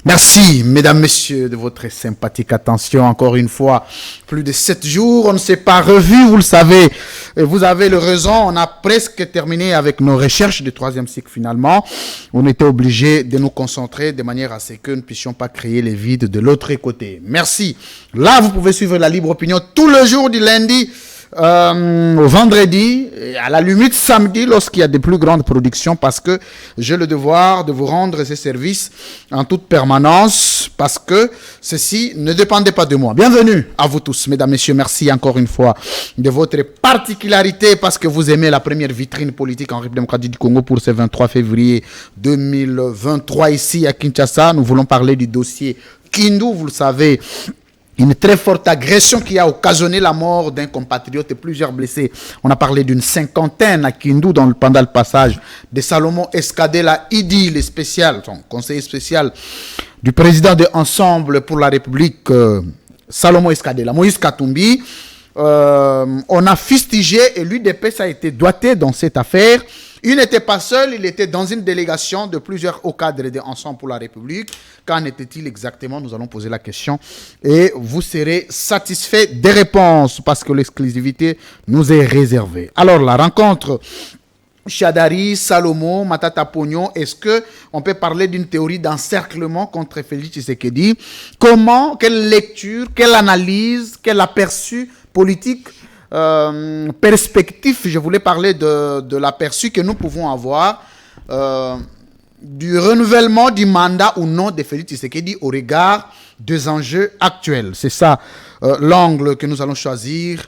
Merci, mesdames, messieurs, de votre sympathique attention. Encore une fois, plus de 7 jours, on ne s'est pas revu, vous le savez. Et vous avez le raison, on a presque terminé avec nos recherches de 3e cycle finalement. On était obligé de nous concentrer de manière à ce que nous ne puissions pas créer les vides de l'autre côté. Merci. Là, vous pouvez suivre la libre opinion tout le jour du lundi au vendredi, et à la limite samedi lorsqu'il y a des plus grandes productions, parce que j'ai le devoir de vous rendre ces services en toute permanence, parce que ceci ne dépendait pas de moi. Bienvenue à vous tous, mesdames, messieurs, merci encore une fois de votre particularité, parce que vous aimez la première vitrine politique en République démocratique du Congo pour ce 23 février 2023 ici à Kinshasa. Nous voulons parler du dossier Kindu, vous le savez. Une très forte agression qui a occasionné la mort d'un compatriote et plusieurs blessés. On a parlé d'une cinquantaine à Kindu pendant le passage de Salomon Escadela Idi, le spécial, son conseiller spécial du président de Ensemble pour la République, Salomon Escadela, Moïse Katumbi. On a fustigé et l'UDPS a été doigté dans cette affaire. Il n'était pas seul, il était dans une délégation de plusieurs hauts cadres de Ensemble pour la République. Qu'en était-il exactement? Nous allons poser la question et vous serez satisfait des réponses parce que l'exclusivité nous est réservée. Alors, la rencontre Chadari, Salomon, Matata Pognon, est-ce qu'on peut parler d'une théorie d'encerclement contre Félix Tshisekedi? Comment, quelle lecture, quelle analyse, quel aperçu politique perspective, je voulais parler de l'aperçu que nous pouvons avoir du renouvellement du mandat ou non de Félix Tshisekedi au regard des enjeux actuels. C'est ça l'angle que nous allons choisir.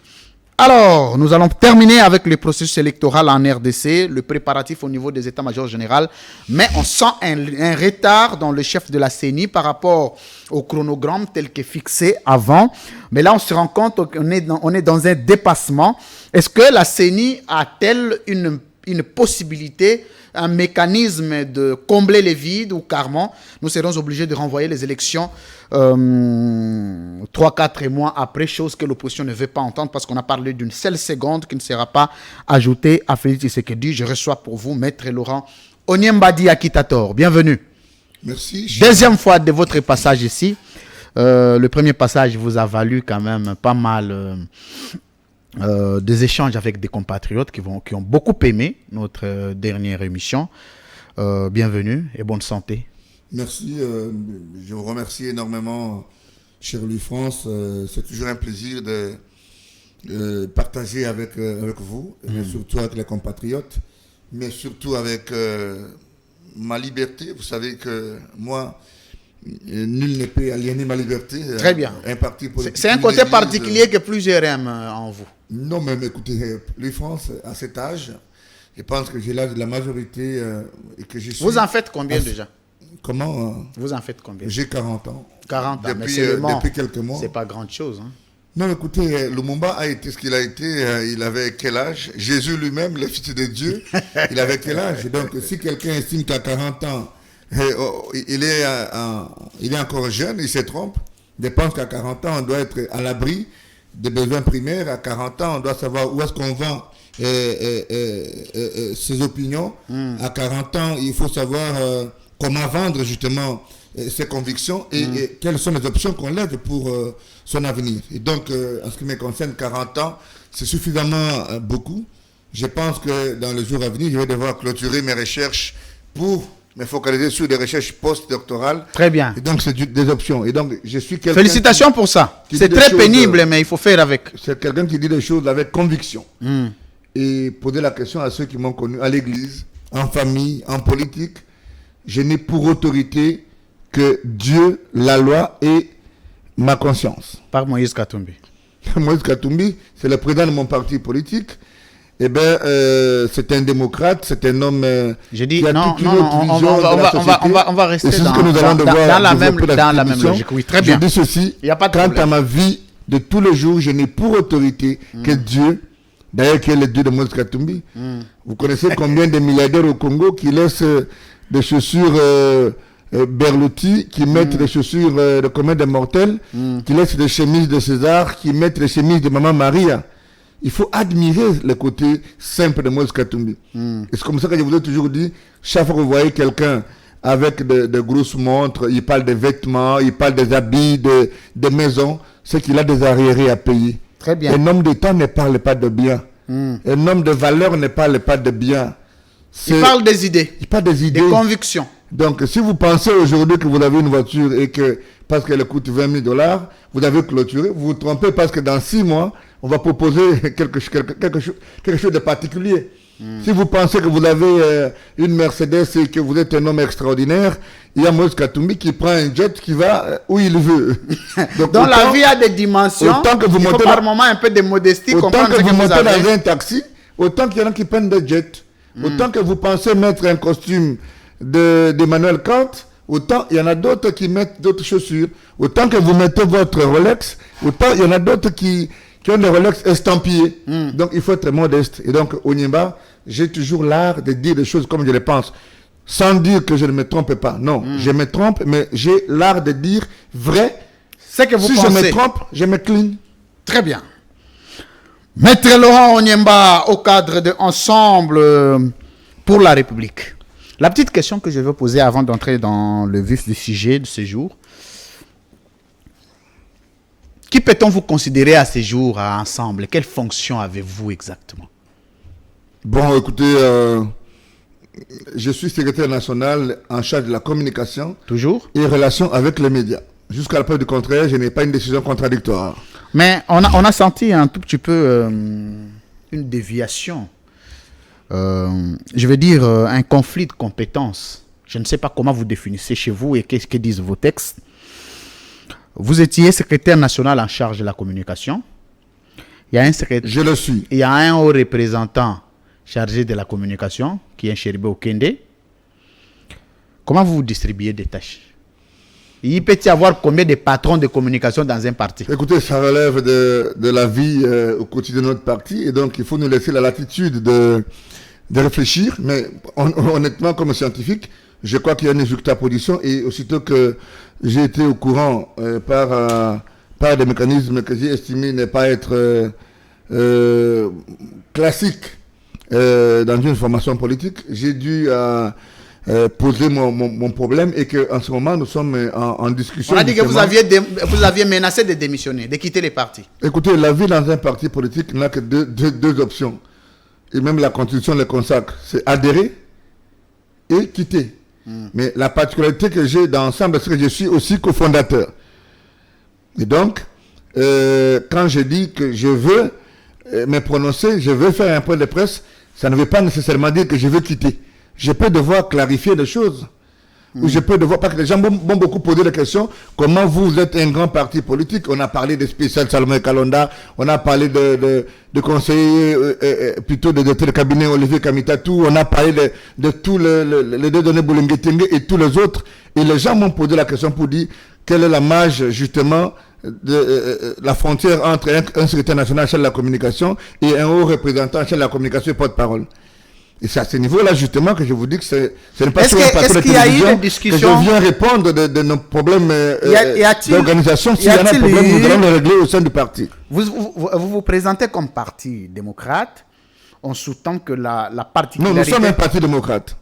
Alors, nous allons terminer avec le processus électoral en RDC, le préparatif au niveau des états-majors généraux, mais on sent un retard dans le chef de la CENI par rapport au chronogramme tel que fixé avant. Mais là, on se rend compte qu'on est dans un dépassement. Est-ce que la CENI a-t-elle une possibilité, un mécanisme de combler les vides ou carrément nous serons obligés de renvoyer les élections 3-4 mois après, chose que l'opposition ne veut pas entendre parce qu'on a parlé d'une seule seconde qui ne sera pas ajoutée à Félix Tshisekedi. Je reçois pour vous Maître Laurent Onyembadi Akitator. Bienvenue. Merci. Deuxième fois de votre passage ici. Le premier passage vous a valu quand même pas mal des échanges avec des compatriotes qui ont beaucoup aimé notre dernière émission. Bienvenue et bonne santé. Merci. Je vous remercie énormément, cher Louis France. C'est toujours un plaisir de partager avec vous, mais surtout avec les compatriotes, mais surtout avec ma liberté. Vous savez que moi, nul ne peut aliéner ma liberté. Très bien. Un parti politique. C'est un côté particulier que plusieurs aiment en vous. Non, mais écoutez, Louis France, à cet âge, je pense que j'ai l'âge de la majorité et que je suis... Vous en faites combien déjà? Comment Vous en faites combien? J'ai 40 ans. 40 ans, depuis quelques mois. C'est pas grand chose. Hein. Non, écoutez, Lumumba a été ce qu'il a été. Il avait quel âge? Jésus lui-même, le fils de Dieu, il avait quel âge? Donc, si quelqu'un estime qu'à 40 ans, il est encore jeune, il se trompe. Je pense qu'à 40 ans, on doit être à l'abri des besoins primaires. À 40 ans, on doit savoir où est-ce qu'on vend ses opinions. À 40 ans, il faut savoir comment vendre justement ses convictions et quelles sont les options qu'on lève pour son avenir. Et donc, en ce qui me concerne, 40 ans, c'est suffisamment beaucoup. Je pense que dans les jours à venir, je vais devoir clôturer mes recherches pour me focaliser sur des recherches post-doctorales. Très bien. Et donc, c'est des options. Et donc, je suis quelqu'un... Félicitations pour ça. C'est très pénible, mais il faut faire avec. C'est quelqu'un qui dit des choses avec conviction. Et poser la question à ceux qui m'ont connu à l'église, en famille, en politique. Je n'ai pour autorité que Dieu, la loi et ma conscience. Par Moïse Katumbi. Moïse Katumbi, c'est le président de mon parti politique. Eh bien, c'est un démocrate, c'est un homme J'ai dit, qui a non, toute une autre vision de la société. On va rester dans la même logique. Oui, très bien. Je dis ceci, il y a pas de quant problème. à ma vie de tous les jours, je n'ai pour autorité que Dieu, d'ailleurs qui est le Dieu de Moïse Katumbi. Vous connaissez combien de milliardaires au Congo qui laissent des chaussures Berluti, qui mettent des chaussures de commun des mortels, qui laissent des chemises de César, qui mettent les chemises de Maman Maria. Il faut admirer le côté simple de Moïse Katumbi. Et c'est comme ça que je vous ai toujours dit, chaque fois que vous voyez quelqu'un avec de grosses montres, il parle des vêtements, il parle des habits, des maisons, c'est qu'il a des arriérés à payer. Très bien. Un homme d'État ne parle pas de biens. Un homme de valeur ne parle pas de biens. Il parle des idées. Il parle des idées. Des convictions. Donc, si vous pensez aujourd'hui que vous avez une voiture et que, parce qu'elle coûte 20 000 $, vous avez clôturé, vous vous trompez parce que dans 6 mois, on va proposer quelque chose de particulier. Si vous pensez que vous avez une Mercedes et que vous êtes un homme extraordinaire, il y a Moïse Katumbi qui prend un jet qui va où il veut. Donc la vie a des dimensions. Autant que vous il faut montez par moment un peu de modestie. Autant que ce vous que montez vous avez. dans un taxi, autant qu'il y en a qui prennent des jets. Autant que vous pensez mettre un costume d'Emmanuel Kant, autant il y en a d'autres qui mettent d'autres chaussures. Autant que vous mettez votre Rolex, autant il y en a d'autres qui ont des Rolex estampillés. Donc il faut être modeste. Et donc au Nyimba, j'ai toujours l'art de dire des choses comme je les pense. Sans dire que je ne me trompe pas. Non, je me trompe, mais j'ai l'art de dire vrai. C'est que vous si pensez. Je me trompe, je me clean. Très bien. Maître Laurent Onyemba, au cadre de Ensemble pour la République. La petite question que je veux poser avant d'entrer dans le vif du sujet de ce jour. Qui peut-on vous considérer à ce jour à Ensemble? Quelle fonction avez-vous exactement? Bon, écoutez, je suis secrétaire national en charge de la communication. Toujours. Et relations avec les médias. Jusqu'à la preuve du contraire, je n'ai pas une décision contradictoire. Mais on a senti un tout petit peu une déviation. Je veux dire un conflit de compétences. Je ne sais pas comment vous définissez chez vous et qu'est-ce que disent vos textes. Vous étiez secrétaire national en charge de la communication. Il y a un secrétaire. Je le suis. Il y a un haut représentant chargé de la communication qui est Cheribe Okende. Comment vous distribuez des tâches? Il peut y avoir combien de patrons de communication dans un parti? Écoutez, ça relève de la vie au quotidien de notre parti et donc il faut nous laisser la latitude de réfléchir. Mais honnêtement, comme scientifique, je crois qu'il y a une juxtaposition et aussitôt que j'ai été au courant par des mécanismes que j'ai estimés ne pas être classiques dans une formation politique, j'ai dû poser mon problème et qu'en ce moment, nous sommes en discussion. On a dit que vous aviez menacé de démissionner, de quitter les partis. Écoutez, la vie dans un parti politique n'a que deux options. Et même la Constitution les consacre. C'est adhérer et quitter. Mais la particularité que j'ai dans Ensemble, c'est que je suis aussi cofondateur. Et donc, quand je dis que je veux me prononcer, je veux faire un point de presse, ça ne veut pas nécessairement dire que je veux quitter. Je peux devoir clarifier des choses. Ou je peux devoir, parce que les gens vont beaucoup poser la question, comment vous êtes un grand parti politique? On a parlé de spécial Salomon Kalonda, on a parlé de conseillers, plutôt de directeur de cabinet Olivier Kamitatou, on a parlé de tous les deux données Boulenguetenge et tous les autres. Et les gens m'ont posé la question pour dire quelle est la marge, justement, de la frontière entre un secrétaire national chargé de la communication et un haut représentant chargé de la communication et porte-parole. Et c'est à ce niveau-là, justement, que je vous dis que ce n'est pas sur un plateau de télévision que je viens répondre de nos problèmes d'organisation. S'il y en a un problème, nous allons le régler au sein du parti. Vous présentez comme parti démocrate. On sous-tend que la particularité... Non, nous sommes un parti démocrate.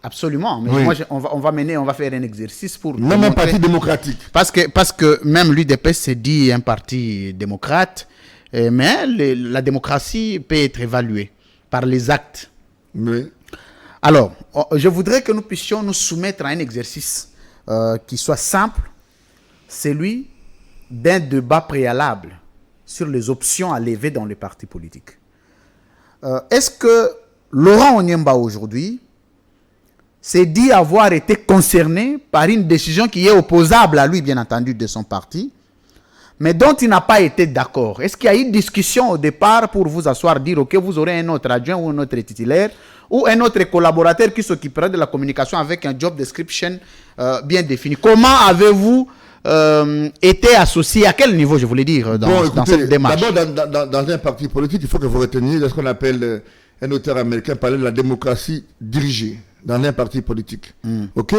Absolument. Mais moi, on va faire un exercice pour... Même un parti démocratique. Parce que même l'UDPS se dit un parti démocrate, mais la démocratie peut être évaluée par les actes. Oui. Alors, je voudrais que nous puissions nous soumettre à un exercice qui soit simple, celui d'un débat préalable sur les options à lever dans les partis politiques. Est-ce que Laurent Onyemba aujourd'hui s'est dit avoir été concerné par une décision qui est opposable à lui, bien entendu, de son parti, mais dont il n'a pas été d'accord? Est-ce qu'il y a eu une discussion au départ pour vous asseoir, dire ok, vous aurez un autre adjoint ou un autre titulaire ou un autre collaborateur qui s'occupera de la communication avec un job description bien défini? Comment avez-vous été associé? À quel niveau, je voulais dire, dans cette démarche? D'abord, dans un parti politique, il faut que vous reteniez ce qu'on appelle, un auteur américain parlait de la démocratie dirigée dans un parti politique. Ok?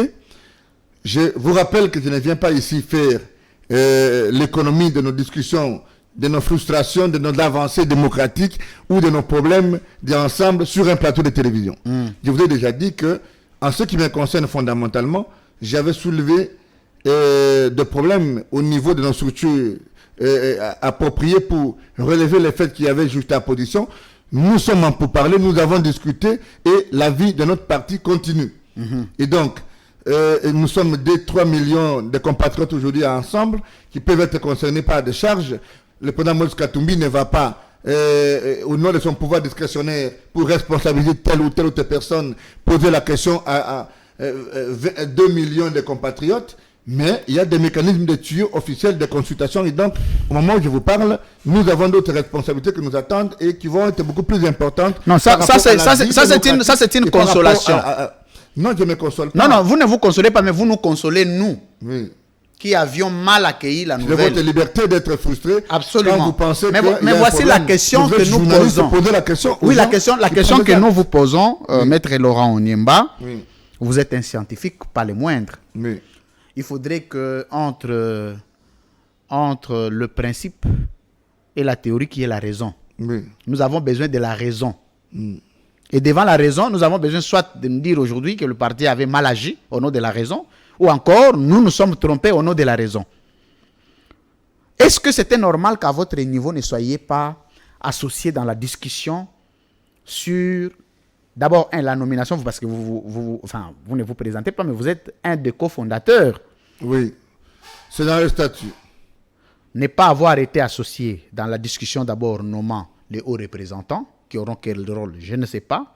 Je vous rappelle que je ne viens pas ici faire l'économie de nos discussions, de nos frustrations, de nos avancées démocratiques ou de nos problèmes d'ensemble sur un plateau de télévision. Je vous ai déjà dit que en ce qui me concerne fondamentalement, j'avais soulevé des problèmes au niveau de nos structures appropriées pour relever les faits qu'il y avait juste à position. Nous sommes en pourparlers, nous avons discuté et la vie de notre parti continue. Et donc, nous sommes 3 millions de compatriotes aujourd'hui ensemble qui peuvent être concernés par des charges. Le président Moïse Katumbi ne va pas, au nom de son pouvoir discrétionnaire, pour responsabiliser telle ou telle autre personne, poser la question à 2 millions de compatriotes. Mais il y a des mécanismes de tuyaux officiels de consultation. Et donc, au moment où je vous parle, nous avons d'autres responsabilités qui nous attendent et qui vont être beaucoup plus importantes. Non, ça c'est une consolation. Non, je me console pas. Non, vous ne vous consolez pas, mais vous nous consolez, nous. Oui. Qui avions mal accueilli la nouvelle. C'est votre liberté d'être frustré. Absolument. Quand vous pensez mais voici la question que nous posons. La question la question que nous vous posons, Maître Laurent Onyemba, vous êtes un scientifique, pas le moindre. Oui. Il faudrait que entre le principe et la théorie qui est la raison, nous avons besoin de la raison. Et devant la raison, nous avons besoin soit de nous dire aujourd'hui que le parti avait mal agi au nom de la raison, ou encore nous nous sommes trompés au nom de la raison. Est-ce que c'était normal qu'à votre niveau ne soyez pas associé dans la discussion sur, d'abord, la nomination, parce que vous ne vous présentez pas, mais vous êtes un des cofondateurs. Oui, c'est dans le statut. Ne pas avoir été associé dans la discussion d'abord nommant les hauts représentants, qui auront quel rôle, je ne sais pas.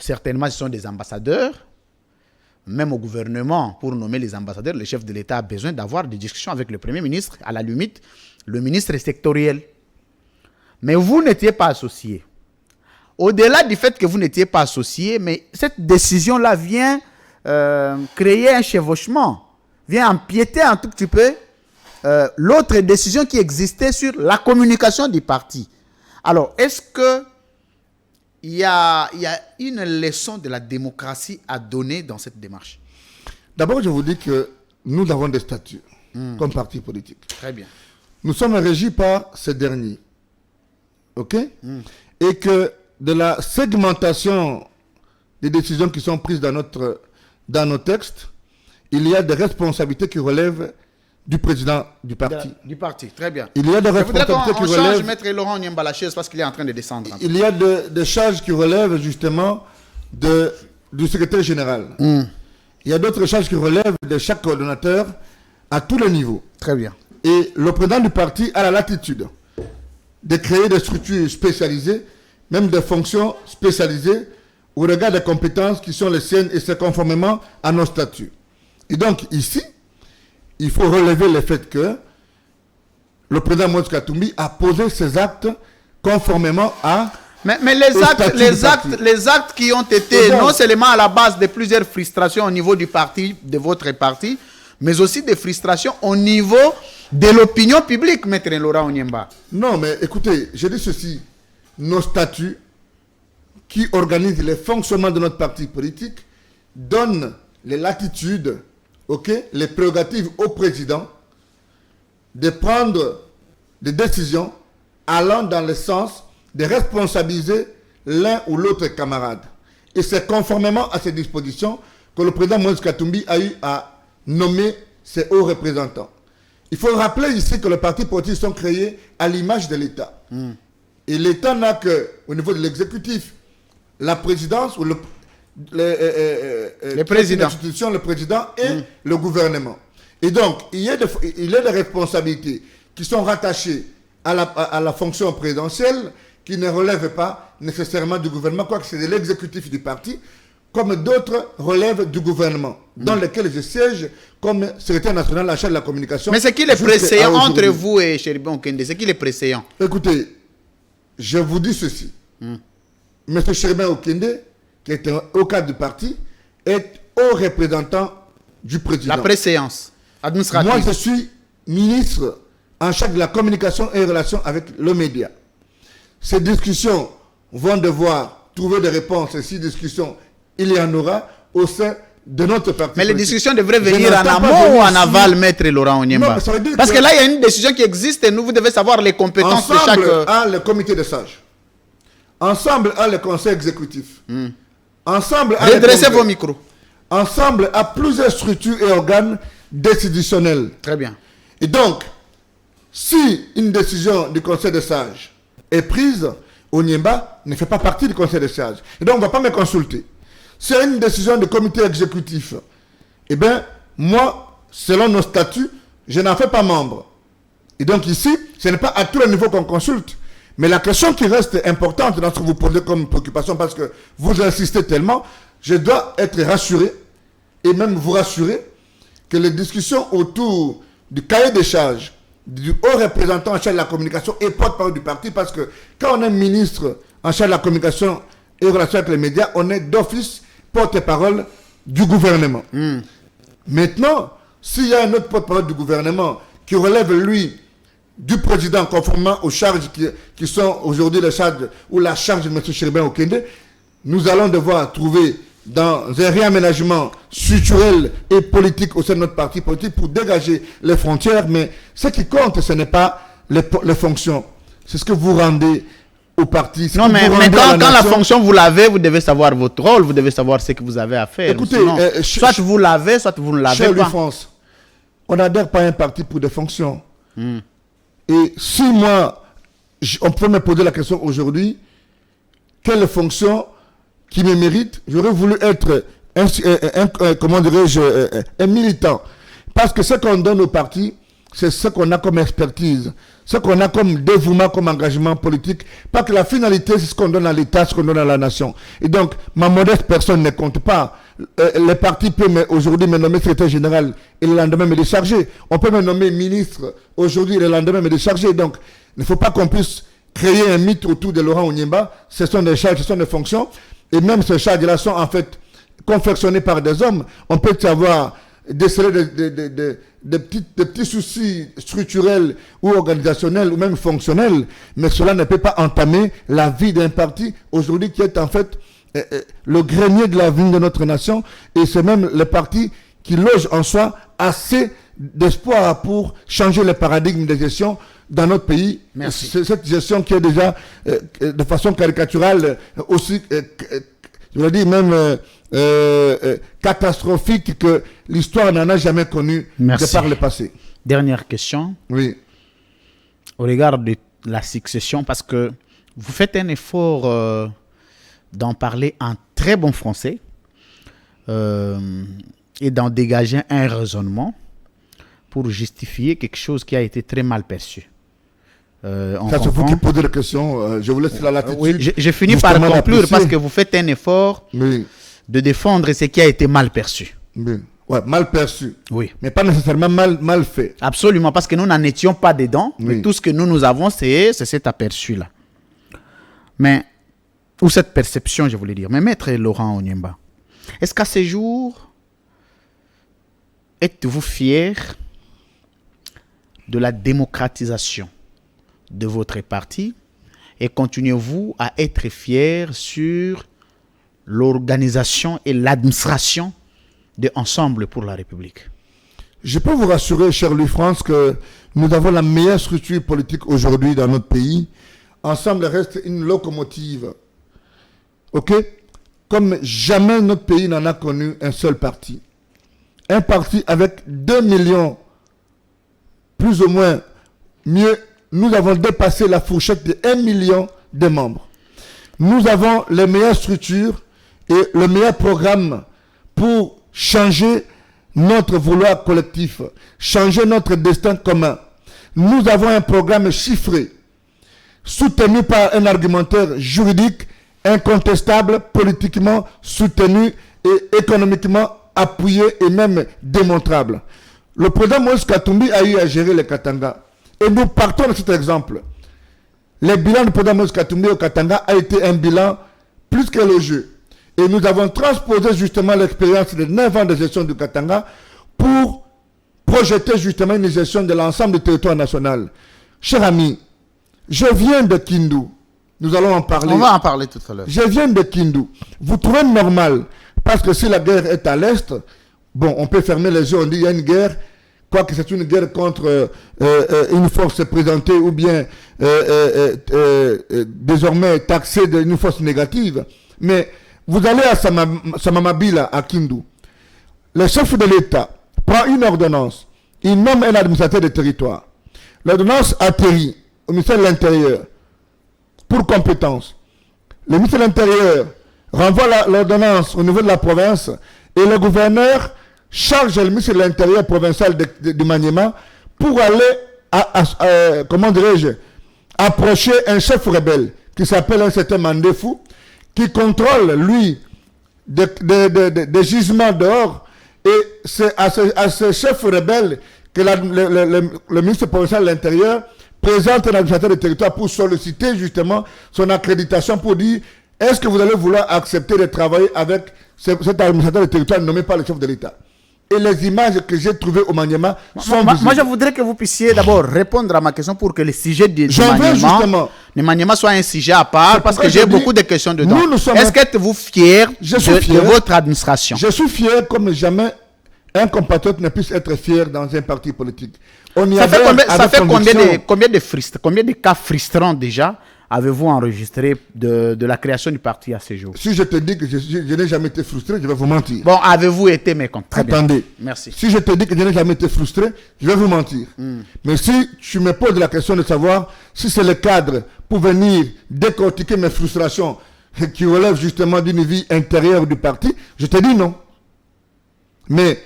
Certainement, ce sont des ambassadeurs. Même au gouvernement, pour nommer les ambassadeurs, le chef de l'État a besoin d'avoir des discussions avec le Premier ministre, à la limite, le ministre sectoriel. Mais vous n'étiez pas associé. Au-delà du fait que vous n'étiez pas associé, mais cette décision-là vient créer un chevauchement, vient empiéter un tout petit peu l'autre décision qui existait sur la communication du parti. Alors, est-ce que il y a une leçon de la démocratie à donner dans cette démarche? D'abord, je vous dis que nous avons des statuts comme parti politique. Très bien. Nous sommes régis par ces derniers. OK? Et que de la segmentation des décisions qui sont prises dans nos textes, il y a des responsabilités qui relèvent du président du parti. Du parti, très bien. Il y a des responsabilités qui relèvent... change Maître Laurent Onyemba la chaise parce qu'il est en train de descendre. Il y a des charges qui relèvent justement du secrétaire général. Il y a d'autres charges qui relèvent de chaque coordonnateur à tous les niveaux. Très bien. Et le président du parti a la latitude de créer des structures spécialisées, même des fonctions spécialisées au regard des compétences qui sont les siennes et c'est conformément à nos statuts. Et donc ici, il faut relever le fait que le président Moïse Katumbi a posé ses actes conformément à... Mais les actes qui ont été non seulement à la base de plusieurs frustrations au niveau du parti, de votre parti, mais aussi des frustrations au niveau de l'opinion publique, Maître Laurent Onyemba. Non, mais écoutez, je dis ceci. Nos statuts qui organisent le fonctionnement de notre parti politique donnent les latitudes, les prérogatives au président de prendre des décisions allant dans le sens de responsabiliser l'un ou l'autre camarade. Et c'est conformément à ces dispositions que le président Moïse Katumbi a eu à nommer ses hauts représentants. Il faut rappeler ici que les partis politiques sont créés à l'image de l'État. Et l'État n'a qu'au niveau de l'exécutif, la présidence ou le président, le président et le gouvernement. Et donc, il y a des responsabilités qui sont rattachées à la fonction présidentielle qui ne relèvent pas nécessairement du gouvernement, quoique c'est de l'exécutif du parti, comme d'autres relèvent du gouvernement, dans lesquels je siège comme secrétaire national à la charge de la communication. Mais c'est qui le préséant entre vous et Chéribon Okende? C'est qui le préséant? Écoutez, je vous dis ceci. M. Chéribon Okende, qui est un haut cadre du parti, est haut représentant du président. La préséance administrative. Moi, je suis ministre en charge de la communication et relations avec le média. Ces discussions vont devoir trouver des réponses. Et si discussions, il y en aura au sein de notre parti. Mais les discussions devraient venir en amont ou en aval, Maître Laurent Onyemba? Parce que là, il y a une décision qui existe et nous, vous devez savoir les compétences de chaque... Ensemble, à le comité de sages. Ensemble, à le conseil exécutif. ensemble à Redressez vos micros. ensemble à plusieurs structures et organes décisionnels. Très bien. Et donc, si une décision du Conseil des sages est prise, Onyemba ne fait pas partie du Conseil des sages. Et donc, on ne va pas me consulter. Si une décision du comité exécutif, eh bien, moi, selon nos statuts, je n'en fais pas membre. Et donc ici, ce n'est pas à tous les niveaux qu'on consulte. Mais la question qui reste importante dans ce que vous posez comme préoccupation, parce que vous insistez tellement, je dois être rassuré, et même vous rassurer, que les discussions autour du cahier des charges, du haut représentant en charge de la communication et porte-parole du parti, parce que quand on est ministre en charge de la communication et relations avec les médias, on est d'office porte-parole du gouvernement. Maintenant, s'il y a un autre porte-parole du gouvernement qui relève, lui, du président, conformément aux charges qui sont aujourd'hui les charges ou la charge de M. Chéribin Okende, nous allons devoir trouver dans un réaménagement structurel et politique au sein de notre parti politique pour dégager les frontières. Mais ce qui compte, ce n'est pas les fonctions. C'est ce que vous rendez au parti. Non, mais quand la fonction vous l'avez, vous devez savoir votre rôle, vous devez savoir ce que vous avez à faire. Écoutez, sinon, soit vous l'avez, soit vous ne l'avez pas. France, on n'adhère pas à un parti pour des fonctions. Et si moi, on peut me poser la question aujourd'hui, quelle fonction qui me mérite, j'aurais voulu être comment dirais-je, un militant. Parce que ce qu'on donne au parti, c'est ce qu'on a comme expertise, ce qu'on a comme dévouement, comme engagement politique. Pas que la finalité, c'est ce qu'on donne à l'État, ce qu'on donne à la nation. Et donc, ma modeste personne ne compte pas. Les partis peuvent aujourd'hui me nommer secrétaire général et le lendemain me décharger. On peut me nommer ministre aujourd'hui et le lendemain me décharger. Donc, il ne faut pas qu'on puisse créer un mythe autour de Laurent Onyemba. Ce sont des charges, ce sont des fonctions. Et même ces charges-là sont en fait confectionnées par des hommes. On peut savoir déceler des petits soucis structurels ou organisationnels ou même fonctionnels, mais cela ne peut pas entamer la vie d'un parti aujourd'hui qui est en fait le grenier de la vie de notre nation, et c'est même le parti qui loge en soi assez d'espoir pour changer le paradigme de gestion dans notre pays. Merci. C'est cette gestion qui est déjà de façon caricaturale aussi, je veux dire même catastrophique, que l'histoire n'en a jamais connu de par le passé. Dernière question. Oui. Au regard de la succession, parce que vous faites un effort d'en parler en très bon français et d'en dégager un raisonnement pour justifier quelque chose qui a été très mal perçu. Ça, c'est vous qui posez la question. Je vous laisse la latitude. Oui, je finis par conclure parce que vous faites un effort de défendre ce qui a été mal perçu. Oui. Ouais, mal perçu. Oui. Mais pas nécessairement mal fait. Absolument, parce que nous n'en étions pas dedans. Oui. Mais tout ce que nous avons, c'est cet aperçu-là. Mais, ou cette perception, je voulais dire. Mais maître Laurent Onyemba, est-ce qu'à ce jour, êtes-vous fier de la démocratisation de votre parti et continuez-vous à être fier sur l'organisation et l'administration de Ensemble pour la République? Je peux vous rassurer, cher Louis-France, que nous avons la meilleure structure politique aujourd'hui dans notre pays. Ensemble reste une locomotive. OK? Comme jamais notre pays n'en a connu un seul parti. Un parti avec 2 millions, plus ou moins, mieux, nous avons dépassé la fourchette de 1 million de membres. Nous avons les meilleures structures et le meilleur programme pour changer notre vouloir collectif, changer notre destin commun. Nous avons un programme chiffré, soutenu par un argumentaire juridique, incontestable, politiquement soutenu et économiquement appuyé et même démontrable. Le président Moïse Katumbi a eu à gérer les Katanga. Et nous partons de cet exemple. Le bilan du président Moïse Katumbi au Katanga a été un bilan plus qu'élogieux. Et nous avons transposé justement l'expérience de 9 ans de gestion du Katanga pour projeter justement une gestion de l'ensemble du territoire national. Cher ami, je viens de Kindu. Nous allons en parler. On va en parler tout à l'heure. Je viens de Kindu. Vous trouvez normal, parce que si la guerre est à l'est, bon, on peut fermer les yeux, on dit il y a une guerre, quoique c'est une guerre contre une force présentée ou bien désormais taxée d'une force négative. Mais Vous allez à Samamabila, à Kindu. Le chef de l'État prend une ordonnance. Il nomme un administrateur de territoire. L'ordonnance atterrit au ministère de l'Intérieur pour compétence. Le ministère de l'Intérieur renvoie l'ordonnance au niveau de la province et le gouverneur charge le ministère de l'Intérieur provincial de Maniema pour aller, comment dirais-je, approcher un chef rebelle qui s'appelle un certain Mandefou, qui contrôle, lui, des gisements dehors. Et c'est à ce chef rebelle que le ministre provincial de l'Intérieur présente un administrateur de territoire pour solliciter justement son accréditation pour dire est-ce que vous allez vouloir accepter de travailler avec cet administrateur de territoire nommé par le chef de l'État. Et les images que j'ai trouvées au Maniema sont visibles. Moi, je voudrais que vous puissiez d'abord répondre à ma question pour que le sujet de Maniema soit un sujet à part, parce que j'ai beaucoup de questions dedans. Est-ce que êtes-vous fier de votre administration? Je suis fier comme jamais un compatriote ne puisse être fier dans un parti politique. Ça fait combien de cas frustrants déjà avez-vous enregistré de la création du parti à ce jour? Si je te dis que je n'ai jamais été frustré, je vais vous mentir. Bon, avez-vous été mécontent? Attendez. Merci. Si je te dis que je n'ai jamais été frustré, je vais vous mentir. Mais si tu me poses la question de savoir si c'est le cadre pour venir décortiquer mes frustrations qui relèvent justement d'une vie intérieure du parti, je te dis non. Mais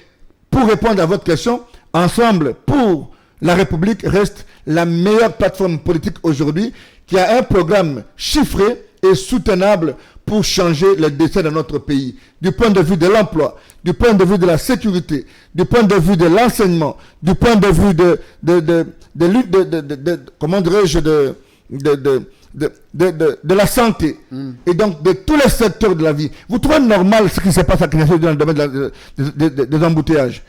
pour répondre à votre question, Ensemble pour la République reste la meilleure plateforme politique aujourd'hui qui a un programme chiffré et soutenable pour changer le destin de notre pays. Du point de vue de l'emploi, du point de vue de la sécurité, du point de vue de l'enseignement, du point de vue comment dirais-je, de la santé, et donc de tous les secteurs de la vie. Vous trouvez normal ce qui se passe à Kinshasa dans le domaine des embouteillages?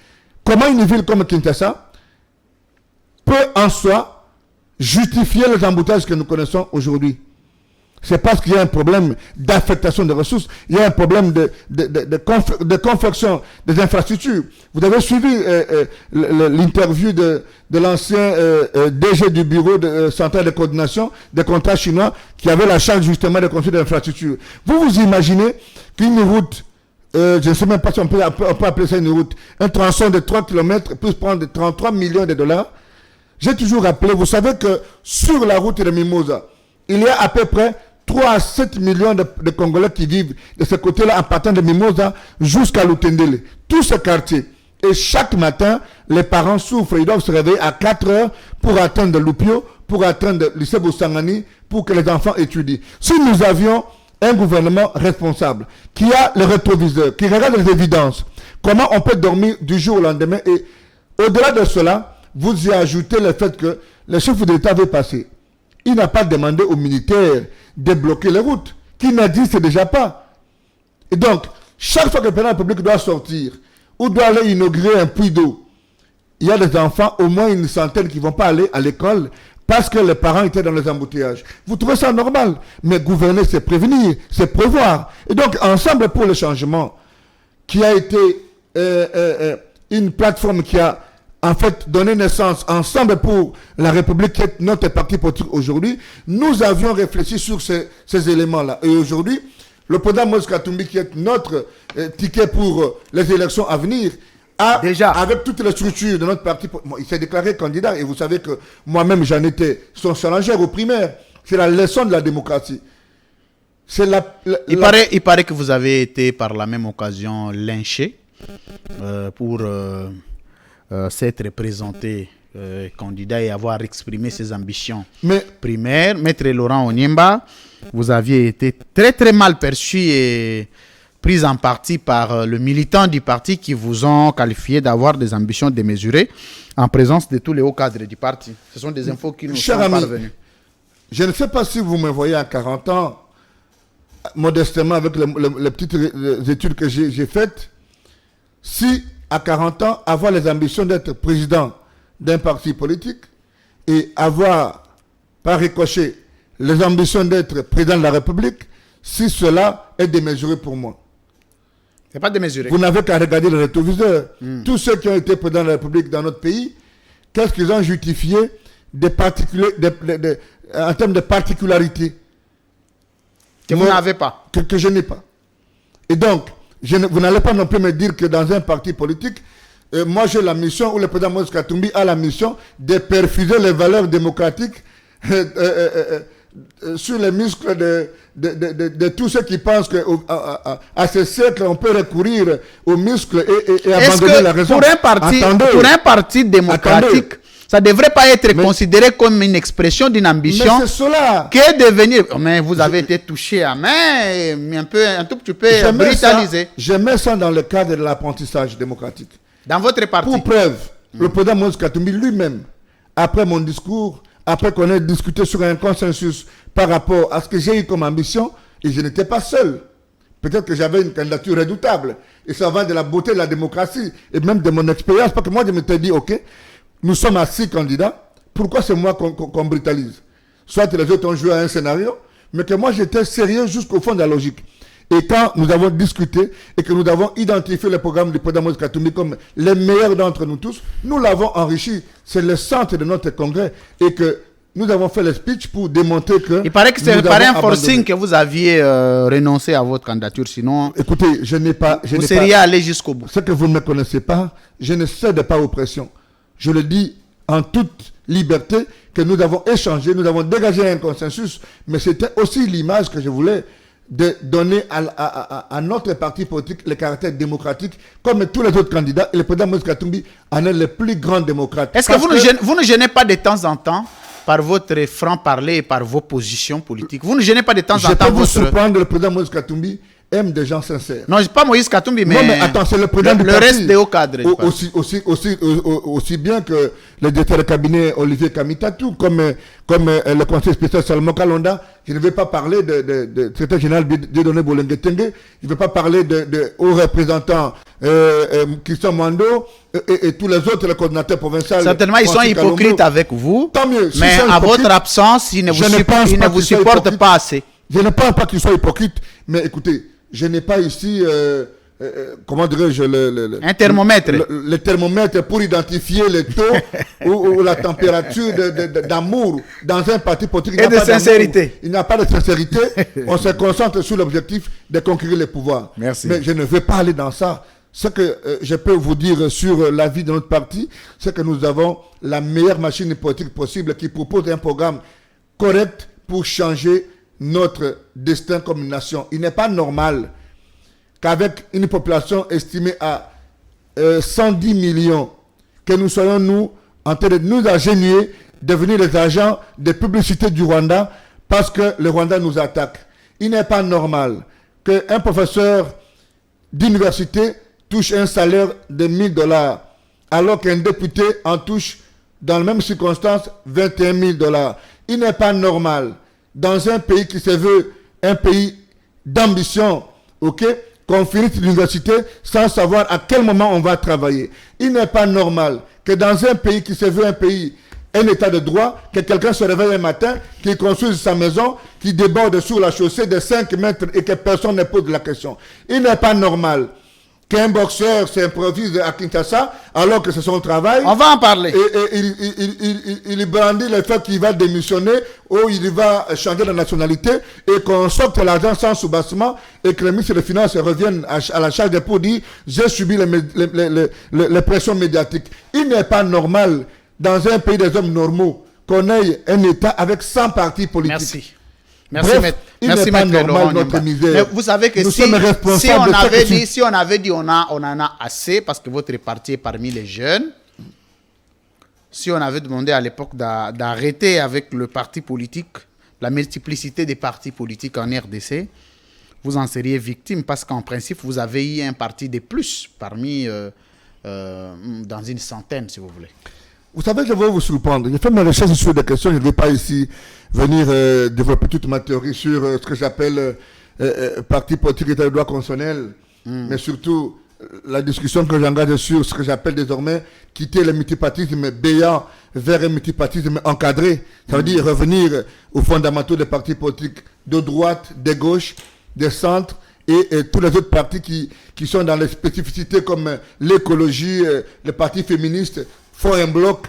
Comment une ville comme Kinshasa peut en soi justifier les embouteillages que nous connaissons aujourd'hui? C'est parce qu'il y a un problème d'affectation des ressources, il y a un problème de confection des infrastructures. Vous avez suivi l'interview de l'ancien DG du bureau central de coordination des contrats chinois qui avait la charge justement de construire des infrastructures. Vous vous imaginez qu'une route, je ne sais même pas si on peut appeler ça une route, un tronçon de 3 km puisse prendre 33 millions de dollars. J'ai toujours rappelé, vous savez que sur la route de Mimosa, il y a à peu près 3 à 7 millions de Congolais qui vivent de ce côté-là en partant de Mimosa jusqu'à Lutendele. Tout ce quartier. Et chaque matin, les parents souffrent. Ils doivent se réveiller à 4 heures pour atteindre Lupio, pour atteindre le lycée Boussangani, pour que les enfants étudient. Si nous avions un gouvernement responsable, qui a le rétroviseur, qui regarde les évidences, comment on peut dormir du jour au lendemain? Et au-delà de cela, vous y ajoutez le fait que le chef de l'État veut passer. Il n'a pas demandé aux militaires de bloquer les routes, qui n'existent déjà pas. Et donc, chaque fois que le président de la République doit sortir, ou doit aller inaugurer un puits d'eau, il y a des enfants, au moins une centaine, qui ne vont pas aller à l'école parce que les parents étaient dans les embouteillages. Vous trouvez ça normal? Mais gouverner, c'est prévenir, c'est prévoir. Et donc, Ensemble pour le changement, qui a été une plateforme qui a en fait donné naissance, Ensemble pour la République, qui est notre parti politique aujourd'hui, nous avions réfléchi sur ces éléments-là. Et aujourd'hui, le président Moïse Katumbi, qui est notre ticket pour les élections à venir, déjà, avec toutes les structures de notre parti, il s'est déclaré candidat, et vous savez que moi-même j'en étais son challenger au primaire. C'est la leçon de la démocratie. Il paraît que vous avez été par la même occasion lynché pour s'être présenté candidat et avoir exprimé ses ambitions primaires. Maître Laurent Onyemba, vous aviez été très très mal perçu et pris en partie par le militant du parti qui vous ont qualifié d'avoir des ambitions démesurées en présence de tous les hauts cadres du parti. Ce sont des infos qui nous sont parvenues. Je ne sais pas si vous me voyez à 40 ans, modestement avec les petites études que j'ai faites, si à 40 ans, avoir les ambitions d'être président d'un parti politique et avoir, par ricochet, les ambitions d'être président de la République, si cela est démesuré pour moi. C'est pas démesuré. Vous n'avez qu'à regarder le rétroviseur. Tous ceux qui ont été présidents de la République dans notre pays, qu'est-ce qu'ils ont justifié en termes de particularités que vous n'avez pas. Que je n'ai pas. Et donc, vous n'allez pas non plus me dire que dans un parti politique, moi j'ai la mission, ou le président Moïse Katumbi a la mission de perfuser les valeurs démocratiques sur les muscles de tous ceux qui pensent qu'à ce siècle, on peut recourir aux muscles et abandonner la raison. Pour un parti démocratique, ça ne devrait pas être considéré comme une expression d'une ambition que devenir. Mais vous avez été touché à main, un tout petit peu brutalisé. Je mets ça dans le cadre de l'apprentissage démocratique. Dans votre parti. Pour preuve, le président Moïse Katumbi lui-même, après mon discours, après qu'on ait discuté sur un consensus par rapport à ce que j'ai eu comme ambition, et je n'étais pas seul. Peut-être que j'avais une candidature redoutable. Et ça va de la beauté de la démocratie et même de mon expérience. Parce que moi, je m'étais dit, OK, nous sommes à 6 candidats. Pourquoi c'est moi qu'on brutalise? Soit les autres ont joué à un scénario, mais que moi, j'étais sérieux jusqu'au fond de la logique. Et quand nous avons discuté et que nous avons identifié le programme du président Moïse Katumbi comme les meilleurs d'entre nous tous, nous l'avons enrichi. C'est le centre de notre congrès. Et que nous avons fait le speech pour démontrer que... Il paraît que c'est par un forcing que vous aviez renoncé à votre candidature. Sinon, écoutez, vous seriez allé jusqu'au bout. Ce que vous ne me connaissez pas, je ne cède pas aux pressions. Je le dis en toute liberté que nous avons échangé, nous avons dégagé un consensus, mais c'était aussi l'image que je voulais de donner à notre parti politique le caractère démocratique, comme tous les autres candidats. Et le président Moïse Katumbi en est le plus grand démocrate. Est-ce que vous ne gênez pas de temps en temps par votre franc-parler et par vos positions politiques? Vous ne gênez pas de temps en temps votre... Je peux vous surprendre, le président Moïse Katumbi aime des gens sincères. Non, pas Moïse Katumbi, mais... Non, mais attends, c'est le président du parti. Le reste des hauts cadres. Aussi bien que le directeur de cabinet Olivier Kamitatou, comme le conseiller spécial Salomon Kalonda. Je ne vais pas parler de secrétaire général Dieudonné Bolengue-Tengue. Je ne vais pas parler de hauts représentants Christian Mwando et tous les autres, les coordinateurs provinciaux. Certainement, ils sont hypocrites avec vous. Tant mieux. Mais à votre absence, ils ne vous supportent pas assez. Je ne pense pas qu'ils soient hypocrites, mais écoutez, je n'ai pas ici, comment dirais-je, un thermomètre. Le thermomètre pour identifier le taux ou la température d'amour dans un parti politique. Et de sincérité. Il n'y a pas de sincérité. On se concentre sur l'objectif de conquérir le pouvoir. Merci. Mais je ne veux pas aller dans ça. Ce que je peux vous dire sur la vie de notre parti, c'est que nous avons la meilleure machine politique possible qui propose un programme correct pour changer notre destin comme nation. Il n'est pas normal qu'avec une population estimée à 110 millions, que nous soyons, nous, en train de nous ingénier, devenir les agents de publicité du Rwanda parce que le Rwanda nous attaque. Il n'est pas normal qu'un professeur d'université touche un salaire de $1000 alors qu'un député en touche, dans les mêmes circonstances, $21 000. Il n'est pas normal dans un pays qui se veut un pays d'ambition, ok, qu'on finisse l'université sans savoir à quel moment on va travailler. Il n'est pas normal que dans un pays qui se veut un état de droit, que quelqu'un se réveille un matin, qu'il construise sa maison, qui déborde sur la chaussée de 5 mètres et que personne ne pose la question. Il n'est pas normal qu'un boxeur s'improvise à Kinshasa alors que c'est son travail. On va en parler. Et il brandit le fait qu'il va démissionner ou il va changer de nationalité et qu'on sorte l'argent sans soubassement et que le ministre des Finances revienne à la charge pour dire j'ai subi les pressions médiatiques. Il n'est pas normal dans un pays des hommes normaux qu'on ait un État avec 100 partis politiques. Merci. Merci, bref, il n'est pas normal notre misère. Mais vous savez que si on avait dit on en a assez parce que votre parti est parmi les jeunes, si on avait demandé à l'époque d'arrêter avec le parti politique, la multiplicité des partis politiques en RDC, vous en seriez victime parce qu'en principe, vous avez eu un parti de plus parmi, dans une centaine, si vous voulez. Vous savez, je vais vous surprendre. J'ai fait mes recherches sur des questions. Je ne vais pas ici venir développer toute ma théorie sur ce que j'appelle parti politique et de droit constitutionnel, mais surtout la discussion que j'engage sur ce que j'appelle désormais quitter le multipartisme béant vers un multipartisme encadré. Ça veut dire revenir aux fondamentaux des partis politiques de droite, de gauche, de centre et tous les autres partis qui sont dans les spécificités comme l'écologie, les partis féministes font un bloc.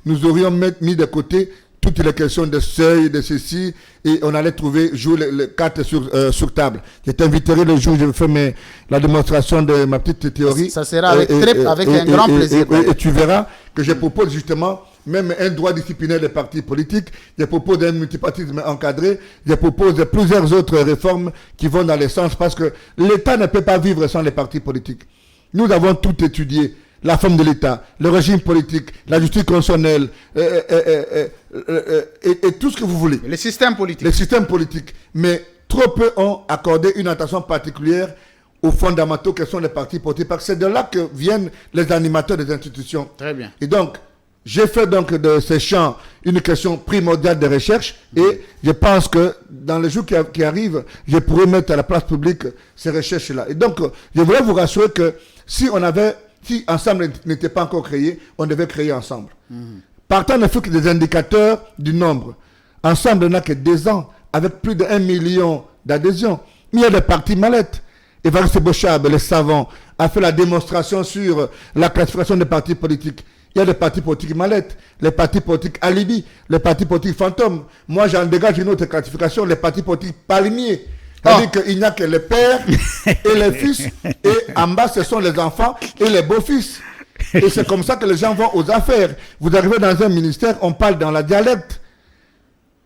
Nous aurions mis de côté toutes les questions de seuil, de ceci, et on allait jouer les cartes sur table. Je t'inviterai le jour où je fais la démonstration de ma petite théorie. Ça sera avec un grand plaisir. Et tu verras que je propose justement même un droit disciplinaire des partis politiques, je propose un multipartisme encadré, je propose plusieurs autres réformes qui vont dans le sens, parce que l'État ne peut pas vivre sans les partis politiques. Nous avons tout étudié. La forme de l'État, le régime politique, la justice constitutionnelle, et tout ce que vous voulez. Le système politique. Les systèmes politiques. Mais trop peu ont accordé une attention particulière aux fondamentaux que sont les partis politiques, parce que c'est de là que viennent les animateurs des institutions. Très bien. Et donc, j'ai fait donc de ces champs une question primordiale de recherche, et je pense que dans les jours qui arrivent, je pourrais mettre à la place publique ces recherches-là. Et donc, je voulais vous rassurer que si ensemble n'était pas encore créé, on devait créer ensemble. Partant ne fait que des indicateurs du nombre. Ensemble, on n'a que 2 ans, avec plus de 1 million d'adhésions. Mais il y a des partis mallettes. Évariste Bochab, les savants, a fait la démonstration sur la classification des partis politiques. Il y a des partis politiques mallettes, les partis politiques alibi, les partis politiques fantômes. Moi, j'en dégage une autre classification, les partis politiques palmiers. C'est-à-dire qu'il n'y a que les pères et les fils, et en bas, ce sont les enfants et les beaux-fils. Et c'est comme ça que les gens vont aux affaires. Vous arrivez dans un ministère, on parle dans la dialecte.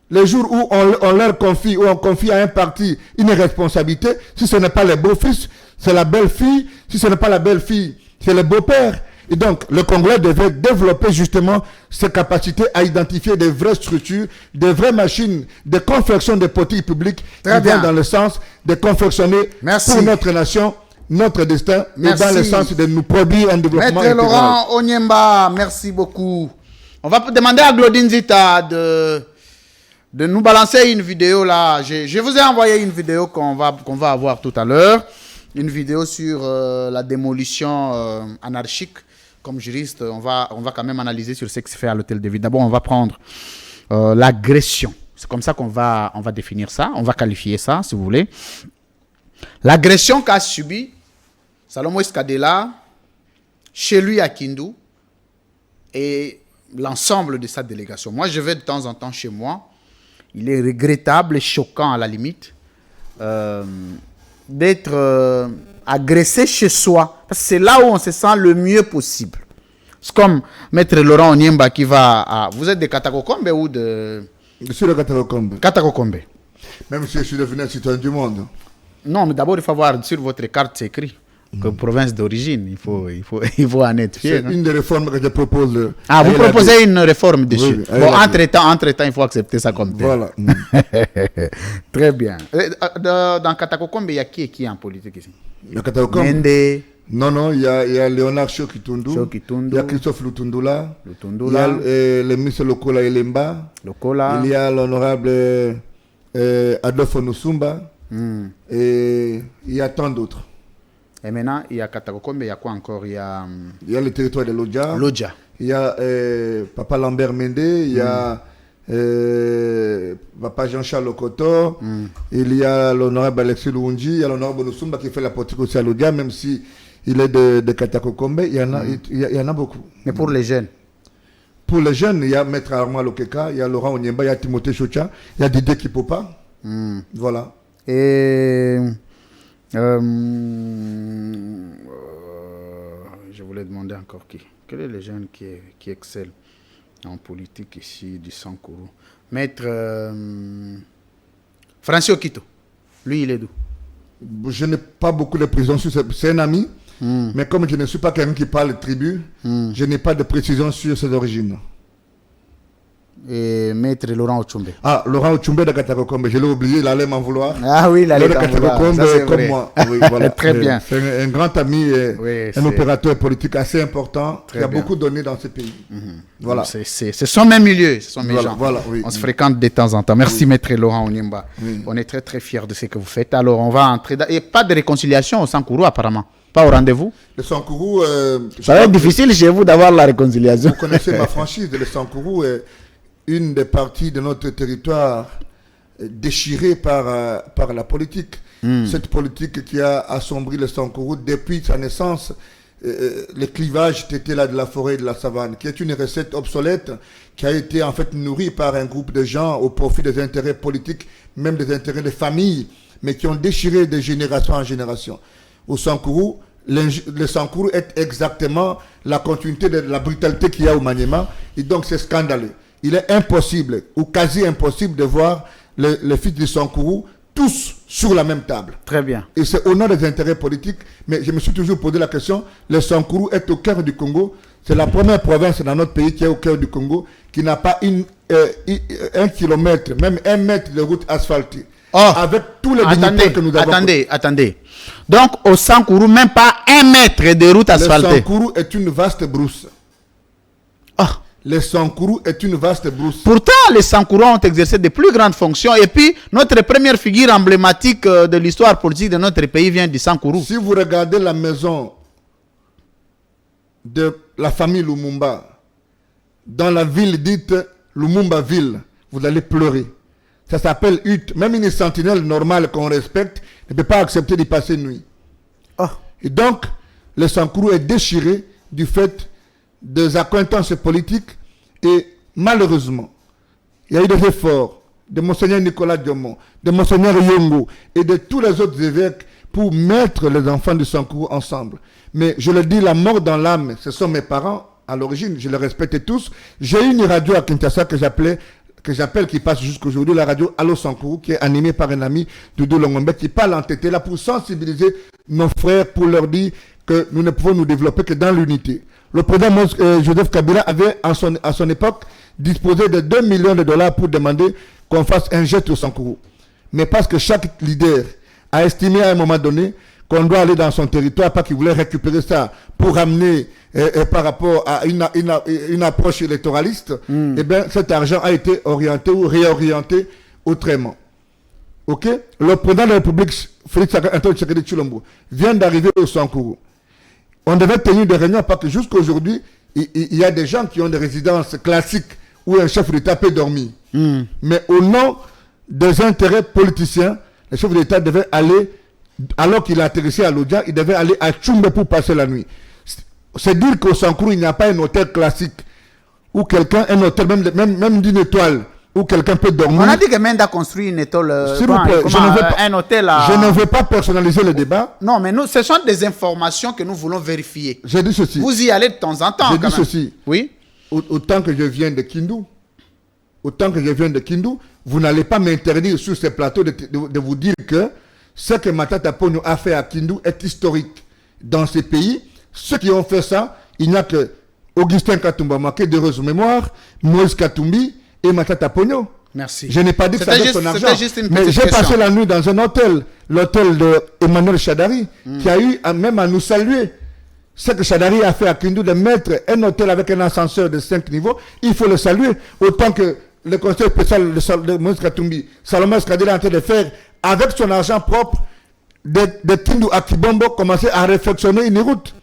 Les jours où on leur confie, ou on confie à un parti une responsabilité, si ce n'est pas les beaux-fils, c'est la belle-fille. Si ce n'est pas la belle-fille, c'est le beau-père. Et donc, le Congrès devait développer justement ses capacités à identifier des vraies structures, des vraies machines de confection des politiques publiques qui vont dans le sens de confectionner pour notre nation, notre destin, et dans le sens de nous produire un développement intégral. Maître Laurent Onyemba, merci beaucoup. On va demander à Claudine Zita de nous balancer une vidéo là. Je vous ai envoyé une vidéo qu'on va avoir tout à l'heure. Une vidéo sur la démolition anarchique. Comme juriste, on va quand même analyser sur ce qui se fait à l'hôtel de ville. D'abord, on va prendre l'agression. C'est comme ça qu'on va définir ça. On va qualifier ça, si vous voulez. L'agression qu'a subi Salomon Escadela chez lui à Kindu et l'ensemble de sa délégation. Moi, je vais de temps en temps chez moi. Il est regrettable et choquant à la limite d'être agressé chez soi. Parce que c'est là où on se sent le mieux possible. C'est comme Maître Laurent Onyemba qui va à... Vous êtes de Katakokombe ou de... Je suis de Katakokombe. Katakokombe. Même si je suis devenu un citoyen du monde. Non, mais d'abord, il faut voir sur votre carte, c'est écrit que province d'origine, il faut en être fier. C'est une des réformes que je propose. Ah, vous proposez une réforme dessus. Oui, bon, entre-temps, il faut accepter ça comme tel. Voilà. Très bien. Dans Katakokombe, il y a qui en politique ici? Le Katakokombe. Mende. Non, il y a Léonard Chokitundu. Il y a Christophe Lutundula. Il y a le ministre Lokola Elemba. Il y a l'honorable Adolphe Nusumba. Et il y a tant d'autres. Et maintenant, il y a Katakokombe, il y a quoi encore? Il y a le territoire de Lodja. Il y a Papa Lambert Mende, il y a Papa Jean-Charles Okoto, il y a l'honorable Alexis Luunji, il y a l'honorable Nusumba qui fait la politique aussi à Lodja, même si il est de Katakokombe, il y en a beaucoup. Mais pour les jeunes? Pour les jeunes, il y a Maître Armand Lokeka, il y a Laurent Onyemba, il y a Timothée Chocha, il y a Didier Kipopa. Voilà. Et... je voulais demander encore qui. Quel est le jeune qui excelle en politique ici du Sankourou? Maître Francis Okito. Lui, il est d'où? Je n'ai pas beaucoup de précisions sur c'est un ami, mais comme je ne suis pas quelqu'un qui parle tribu, je n'ai pas de précision sur ses origines. Et Maître Laurent Ochumbe. Ah, Laurent Ochumbe de Katakokombe, je l'ai oublié, il allait m'en vouloir. Ah oui, il allait m'en vouloir. Katakokombe comme moi. Oui, voilà. Très bien. C'est un grand ami et un opérateur politique assez important qui a beaucoup donné dans ce pays. Voilà. Ce sont mes milieux, ce sont mes gens. Voilà, oui. On se fréquente de temps en temps. Merci Maître Laurent Onyemba. On est très très fiers de ce que vous faites. Alors on va entrer dans... Et pas de réconciliation au Sankourou apparemment. Pas au rendez-vous? Le Sankourou... ça va être difficile chez vous d'avoir la réconciliation. Vous connaissez ma franchise. Le Sankourou est une des parties de notre territoire déchirée par la politique. Cette politique qui a assombri le Sankourou depuis sa naissance les clivages étaient là de la forêt et de la savane, qui est une recette obsolète qui a été en fait nourrie par un groupe de gens au profit des intérêts politiques, même des intérêts des familles, mais qui ont déchiré de génération en génération. Au Sankourou, le Sankourou est exactement la continuité de la brutalité qu'il y a au Maniema, et donc c'est scandaleux. Il est impossible, ou quasi impossible, de voir les fils du Sankourou tous sur la même table. Très bien. Et c'est au nom des intérêts politiques, mais je me suis toujours posé la question, le Sankourou est au cœur du Congo, c'est la première province dans notre pays qui est au cœur du Congo, qui n'a pas un kilomètre, même 1 mètre de route asphaltée. Avec tous les dignitaires que nous avons. Attendez. Donc, au Sankourou, même pas 1 mètre de route asphaltée. Le Sankourou est une vaste brousse. Le Sankourou est une vaste brousse. Pourtant, les Sankourous ont exercé de plus grandes fonctions. Et puis, notre première figure emblématique de l'histoire politique de notre pays vient du Sankourou. Si vous regardez la maison de la famille Lumumba, dans la ville dite Lumumba-Ville, vous allez pleurer. Ça s'appelle hutte. Même une sentinelle normale qu'on respecte ne peut pas accepter d'y passer une nuit. Et donc, le Sankourou est déchiré du fait des accointances politiques et malheureusement, il y a eu des efforts de Monseigneur Nicolas Diomon, de Monseigneur Yongo et de tous les autres évêques pour mettre les enfants du Sankourou ensemble. Mais je le dis, la mort dans l'âme, ce sont mes parents à l'origine, je les respecte tous. J'ai une radio à Kinshasa que j'appelle, qui passe jusqu'aujourd'hui, la radio Allo Sankourou, qui est animée par un ami, Doudou Longombe, qui parle en tété là pour sensibiliser nos frères, pour leur dire que nous ne pouvons nous développer que dans l'unité. Le président Joseph Kabila avait, à son époque, disposé de 2 millions de dollars pour demander qu'on fasse un geste au Sankourou. Mais parce que chaque leader a estimé à un moment donné qu'on doit aller dans son territoire, pas qu'il voulait récupérer ça pour ramener par rapport à une approche électoraliste, eh bien cet argent a été orienté ou réorienté autrement. Ok? Le président de la République, Félix Antoine Tshisekedi Tshilombo, vient d'arriver au Sankourou. On devait tenir des réunions parce que jusqu'à aujourd'hui, il y a des gens qui ont des résidences classiques où un chef d'État peut dormir. Mais au nom des intérêts politiciens, le chef d'État devait aller, alors qu'il a atterrissé à Lodja, il devait aller à Tchumbe pour passer la nuit. C'est dire qu'au Sankourou, il n'y a pas un hôtel classique où quelqu'un, un hôtel même d'une étoile, où quelqu'un peut dormir. On a dit que Menda a construit une étoile, un hôtel à... Je ne veux pas personnaliser le débat. Non, mais ce sont des informations que nous voulons vérifier. J'ai dit ceci. Vous y allez de temps en temps. J'ai dit ceci. Oui. Autant que je viens de Kindu, vous n'allez pas m'interdire sur ces plateaux de vous dire que ce que Matata Ponyo a fait à Kindu est historique. Dans ces pays, ceux qui ont fait ça, il n'y a que Augustin Katumba Maké, d'heureuse mémoire, Moïse Katumbi et Matata Ponyo. Merci. Je n'ai pas dit que ça avec son argent. Mais j'ai passé la nuit dans un hôtel, l'hôtel de Emmanuel Chadari, qui a eu même à nous saluer. Ce que Chadari a fait à Kindu, de mettre un hôtel avec un ascenseur de 5 niveaux, il faut le saluer. Autant que le conseil spécial de Moïse Katumbi, Salomon Skadila est en train de faire, avec son argent propre, de Kindu à Kibombo, commencer à réflexionner une route,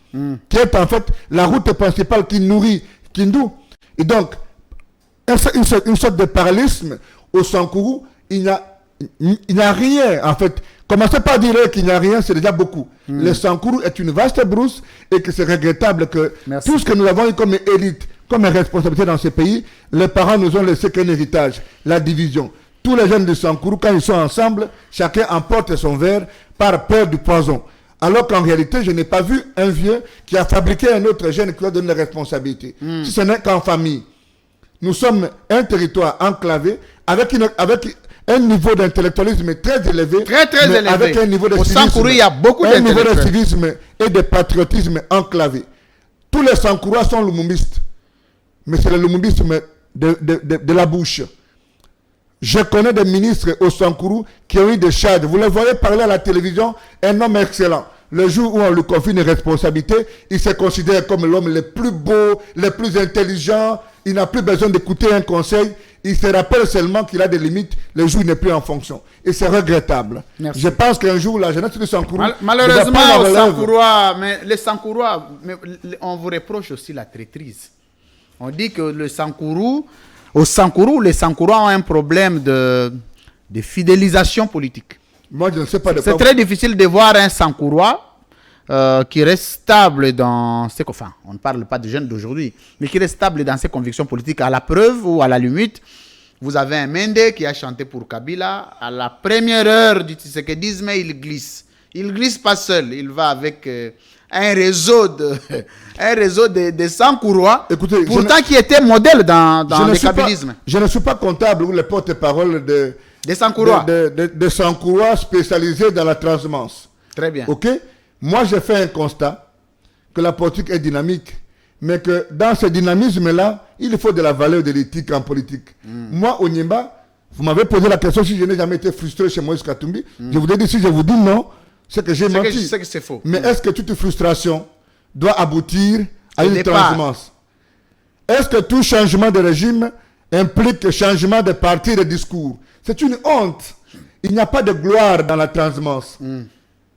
qui est en fait la route principale qui nourrit Kindu. Et donc, une sorte de parallélisme au Sankourou, il n'y a rien en fait. Commencez pas à dire qu'il n'y a rien, c'est déjà beaucoup. Le Sankourou est une vaste brousse et que c'est regrettable que tout ce que nous avons eu comme élite, comme responsabilité dans ce pays, les parents nous ont laissé qu'un héritage, la division. Tous les jeunes du Sankourou, quand ils sont ensemble, chacun emporte son verre par peur du poison. Alors qu'en réalité, je n'ai pas vu un vieux qui a fabriqué un autre jeune qui lui a donné la responsabilité. Si ce n'est qu'en famille. Nous sommes un territoire enclavé avec un niveau d'intellectualisme très élevé. Très élevé. Avec un niveau de civisme, il y a beaucoup un niveau de civisme et de patriotisme enclavé. Tous les Sankourois sont lumumbistes. Mais c'est le lumumbisme de la bouche. Je connais des ministres au Sankourou qui ont eu des charges. Vous les voyez parler à la télévision, un homme excellent. Le jour où on lui confie une responsabilité, il se considère comme l'homme le plus beau, le plus intelligent. Il n'a plus besoin d'écouter un conseil. Il se rappelle seulement qu'il a des limites le jour où il n'est plus en fonction. Et c'est regrettable. Merci. Je pense qu'un jour, la jeunesse du Sankourou... Malheureusement, les Sankourois, on vous reproche aussi la traîtrise. On dit que le Sankourou... Au Sankourou, les Sankourois ont un problème de fidélisation politique. Moi, je ne sais pas de quoi... C'est très difficile de voir un Sankourois qui reste stable dans ses... Enfin, on ne parle pas de jeunes d'aujourd'hui, mais qui reste stable dans ses convictions politiques. À la preuve ou à la limite, vous avez un Mende qui a chanté pour Kabila. À la première heure du tshisekidisme, il glisse. Il glisse pas seul, il va avec un réseau de Sankourois, pourtant qui était modèle dans le kabylisme. Je ne suis pas comptable ou le porte-parole de Sankourois. De Sankourois spécialisés dans la transhumance. Très bien. Ok? Moi, j'ai fait un constat que la politique est dynamique, mais que dans ce dynamisme-là, il faut de la valeur de l'éthique en politique. Moi, au Nimba, vous m'avez posé la question si je n'ai jamais été frustré chez Moïse Katumbi. Je vous ai dit, si je vous dis non, c'est que j'ai menti. Je sais que c'est faux. Mais est-ce que toute frustration doit aboutir à une transhumance? Est-ce que tout changement de régime implique changement de parti et de discours? C'est une honte. Il n'y a pas de gloire dans la transhumance.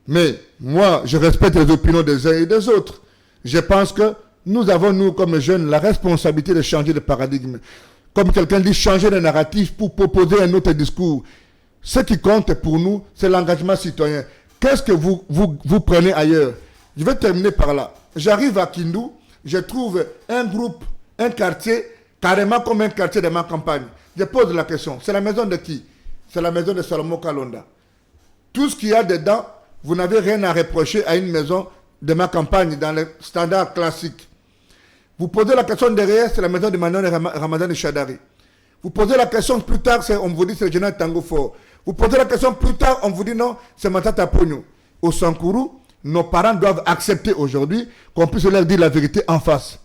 Mais moi, je respecte les opinions des uns et des autres. Je pense que nous avons, nous, comme jeunes, la responsabilité de changer de paradigme. Comme quelqu'un dit, changer de narratif pour proposer un autre discours. Ce qui compte pour nous, c'est l'engagement citoyen. Qu'est-ce que vous prenez ailleurs? Je vais terminer par là. J'arrive à Kindu, je trouve un groupe, un quartier, carrément comme un quartier de ma campagne. Je pose la question, c'est la maison de qui? C'est la maison de Salomon Kalonda. Tout ce qu'il y a dedans, vous n'avez rien à reprocher à une maison de ma campagne dans les standards classiques. Vous posez la question derrière, c'est la maison de Manon Ramadan et Chadari. Vous posez la question plus tard, on vous dit c'est le général Tango Fort. Vous posez la question plus tard, on vous dit non, c'est Matata Pogno. Au Sankourou, nos parents doivent accepter aujourd'hui qu'on puisse leur dire la vérité en face.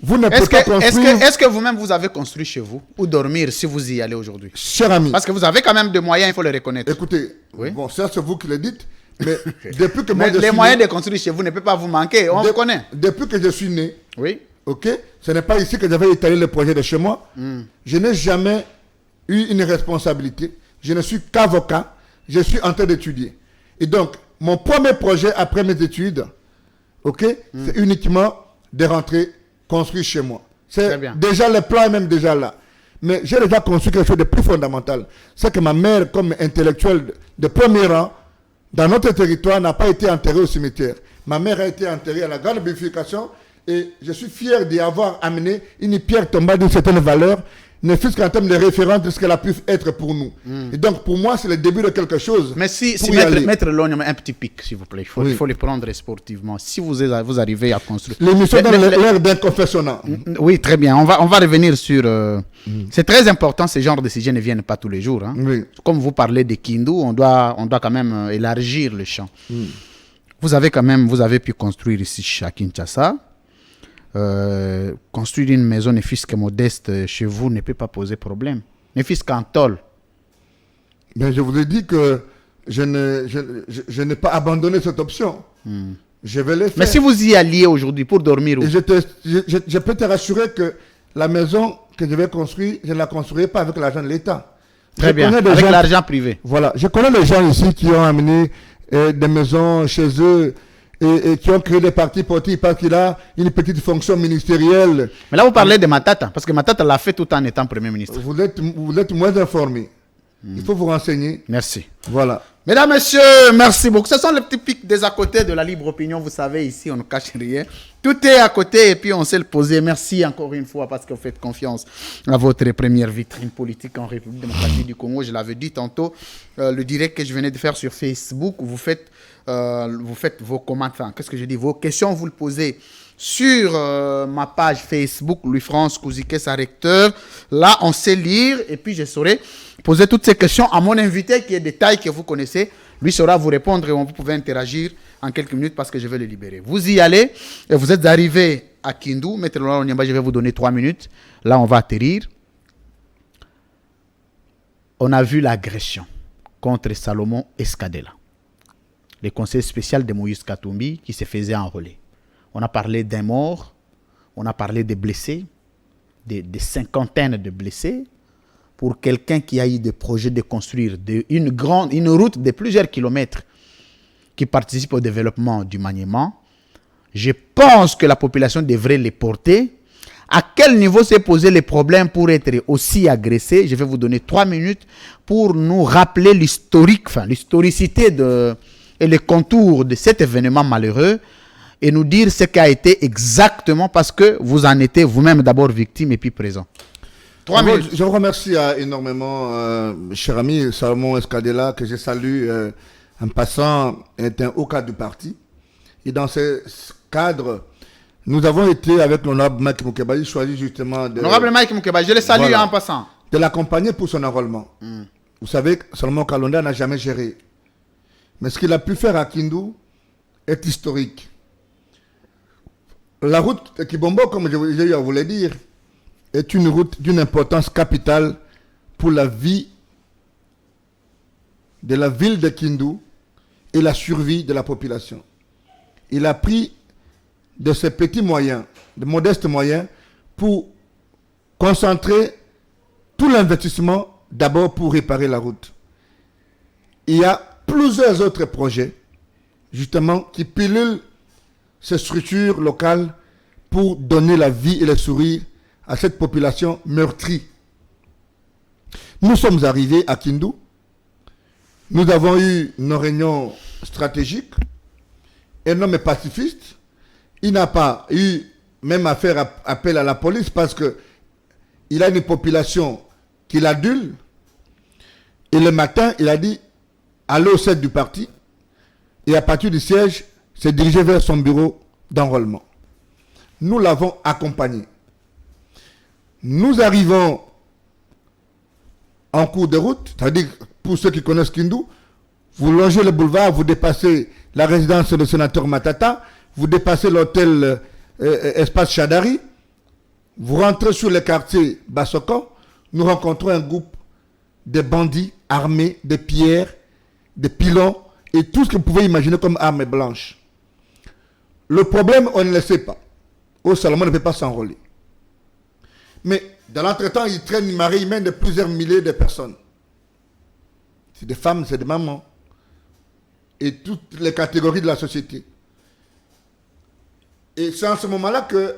Vous ne pouvez pas construire... Est-ce que vous-même vous avez construit chez vous ou dormir si vous y allez aujourd'hui? Cher ami. Parce que vous avez quand même des moyens, il faut le reconnaître. Écoutez, oui? Bon, ça c'est vous qui le dites, mais depuis que moi je les suis moyens né, de construire chez vous ne peuvent pas vous manquer, on vous connaît. Depuis que je suis né, oui. Ok, ce n'est pas ici que j'avais étalé le projet de chez moi. Je n'ai jamais eu une responsabilité. Je ne suis qu'avocat. Je suis en train d'étudier. Et donc, mon premier projet après mes études, ok, c'est uniquement de rentrer construire chez moi. C'est déjà le plan est même déjà là. Mais j'ai déjà construit quelque chose de plus fondamental. C'est que ma mère, comme intellectuelle de premier rang, dans notre territoire, n'a pas été enterrée au cimetière. Ma mère a été enterrée à la grande bifurcation. Et je suis fier d'y avoir amené une pierre tombale d'une certaine valeur, ne fût-ce qu'en termes de référence de ce qu'elle a pu être pour nous. Et donc, pour moi, c'est le début de quelque chose. Mais si mettre l'oignon, un petit pic, s'il vous plaît, il faut le prendre sportivement. Si vous arrivez à construire... L'émission dans l'air d'un confessionnal. Oui, très bien. On va revenir sur... C'est très important, ce genre de sujets ne viennent pas tous les jours. Hein. Oui. Comme vous parlez de Kindu, on doit quand même élargir le champ. Vous avez pu construire ici à Kinshasa. Construire une maison ne fût-ce que modeste chez vous ne peut pas poser problème. Ne fût-ce qu'en tôle. Mais je vous ai dit que je n'ai pas abandonné cette option. Je vais le faire. Mais si vous y alliez aujourd'hui pour dormir où? Et je peux te rassurer que la maison que je vais construire, je ne la construirai pas avec l'argent de l'État. Très bien, avec l'argent privé. Voilà, je connais les gens ici qui ont amené des maisons chez êeux et qui ont créé des partis politiques parce qu'il a une petite fonction ministérielle. Mais là, vous parlez de Matata, parce que Matata l'a fait tout en étant Premier ministre. Vous êtes moins informé. Il faut vous renseigner. Merci. Voilà. Mesdames, messieurs, merci beaucoup. Ce sont les petits pics des à côté de la libre opinion. Vous savez, ici, on ne cache rien. Tout est à côté et puis on sait le poser. Merci encore une fois parce que vous faites confiance à votre première vitrine politique en République démocratique du Congo. Je l'avais dit tantôt, le direct que je venais de faire sur Facebook, vous faites vos commentaires. Qu'est-ce que je dis? Vos questions, vous le posez sur ma page Facebook, Louis-France Kouzike, sa recteur. Là, on sait lire et puis je saurai poser toutes ces questions à mon invité qui est de taille que vous connaissez. Lui saura vous répondre et vous pouvez interagir en quelques minutes parce que je vais le libérer. Vous y allez et vous êtes arrivé à Kindu. Maître Laurent Onyamba, je vais vous donner 3 minutes. Là, on va atterrir. On a vu l'agression contre Salomon Escadela, le conseiller spécial de Moïse Katumbi qui se faisait enrôler. On a parlé d'un mort, on a parlé des blessés, des cinquantaines de blessés, pour quelqu'un qui a eu des projets de construire une route de plusieurs kilomètres qui participe au développement du Maniement. Je pense que la population devrait les porter. À quel niveau s'est posé les problèmes pour être aussi agressé? Je vais vous donner 3 minutes pour nous rappeler l'historicité de et les contours de cet événement malheureux et nous dire ce qui a été exactement parce que vous en étiez vous-même d'abord victime et puis présent. 3 minutes. Je vous remercie énormément, cher ami Salomon Escadella, que je salue en passant, est un haut cadre du parti. Et dans ce cadre, nous avons été avec l'honorable Mike Moukebaï choisi justement de... L'honorable Mike Moukebaï, je le salue Voilà. en passant. De l'accompagner pour son enrôlement. Vous savez, Salomon Kalonda n'a jamais géré. Mais ce qu'il a pu faire à Kindu est historique. La route de Kibombo, comme j'ai eu à vous le dire, est une route d'une importance capitale pour la vie de la ville de Kindu et la survie de la population. Il a pris de ses petits moyens, de modestes moyens, pour concentrer tout l'investissement d'abord pour réparer la route. Il y a plusieurs autres projets, justement, qui pilulent ces structures locales pour donner la vie et le sourire à cette population meurtrie. Nous sommes arrivés à Kindu. Nous avons eu nos réunions stratégiques. Un homme est pacifiste. Il n'a pas eu même à faire appel à la police parce que il a une population qu'il adule. Et le matin, il a dit allez au siège du parti. Et à partir du siège, s'est dirigé vers son bureau d'enrôlement. Nous l'avons accompagné. Nous arrivons en cours de route, c'est-à-dire pour ceux qui connaissent Kindu, vous longez le boulevard, vous dépassez la résidence du sénateur Matata, vous dépassez l'hôtel Espace Chadari, vous rentrez sur le quartier Bassoko, nous rencontrons un groupe de bandits armés de pierres, de pilons et tout ce que vous pouvez imaginer comme armes blanches. Le problème, on ne le sait pas. Au Salomon ne peut pas s'enrôler. Mais dans l'entretemps, il traîne une marée humaine de plusieurs milliers de personnes. C'est des femmes, c'est des mamans. Et toutes les catégories de la société. Et c'est en ce moment-là que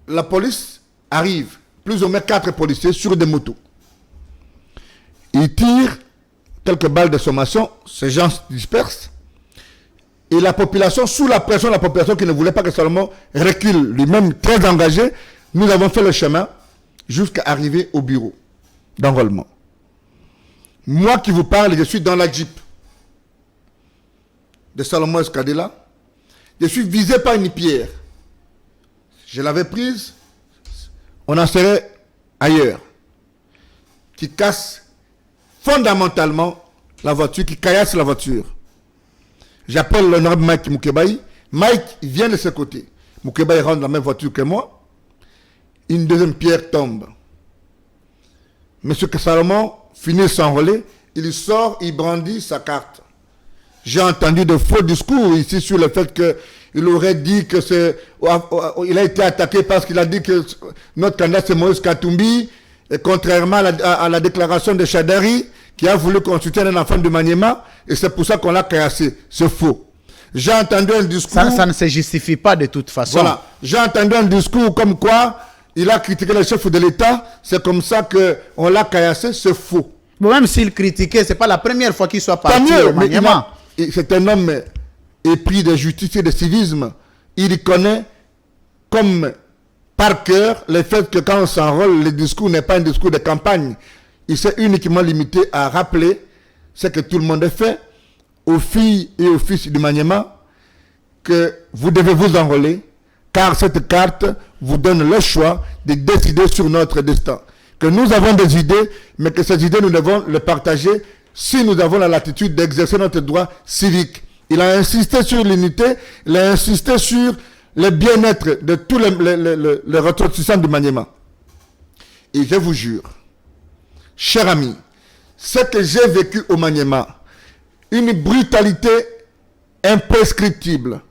la police arrive. Plus ou moins 4 policiers sur des motos. Ils tirent quelques balles de sommation. Ces gens se dispersent. Et la population, sous la pression de la population qui ne voulait pas que Salomon recule, lui-même très engagé, nous avons fait le chemin jusqu'à arriver au bureau d'enrôlement. Moi qui vous parle, je suis dans la Jeep de Salomon Escadella. Je suis visé par une pierre. Je l'avais prise, on en serait ailleurs, qui casse fondamentalement la voiture, qui caillasse la voiture. J'appelle l'honorable Mike Moukebaï. Mike vient de ce côté. Moukebaï rentre dans la même voiture que moi. Une deuxième pierre tombe. Monsieur Salomon finit de s'enrôler. Il sort, il brandit sa carte. J'ai entendu de faux discours ici sur le fait qu'il aurait dit que c'est... Il a été attaqué parce qu'il a dit que notre candidat c'est Moïse Katumbi. Et contrairement à la déclaration de Chadari, qui a voulu consulter un enfant de Maniema, et c'est pour ça qu'on l'a cassé. C'est faux. J'ai entendu un discours... Ça ne se justifie pas de toute façon. Voilà. J'ai entendu un discours comme quoi il a critiqué le chef de l'État, c'est comme ça qu'on l'a caillassé, c'est faux. Bon, même s'il critiquait, ce n'est pas la première fois qu'il soit parti au Maniema. C'est un homme épris de justice et de civisme. Il connaît comme par cœur le fait que quand on s'enrôle, le discours n'est pas un discours de campagne. Il s'est uniquement limité à rappeler ce que tout le monde a fait aux filles et aux fils du Maniema, que vous devez vous enrôler, car cette carte vous donne le choix de décider sur notre destin. Que nous avons des idées, mais que ces idées, nous devons les partager si nous avons la latitude d'exercer notre droit civique. Il a insisté sur l'unité, il a insisté sur le bien-être de tous les ressortissants du Maniema. Et je vous jure, chers amis, ce que j'ai vécu au Maniema, une brutalité imprescriptible.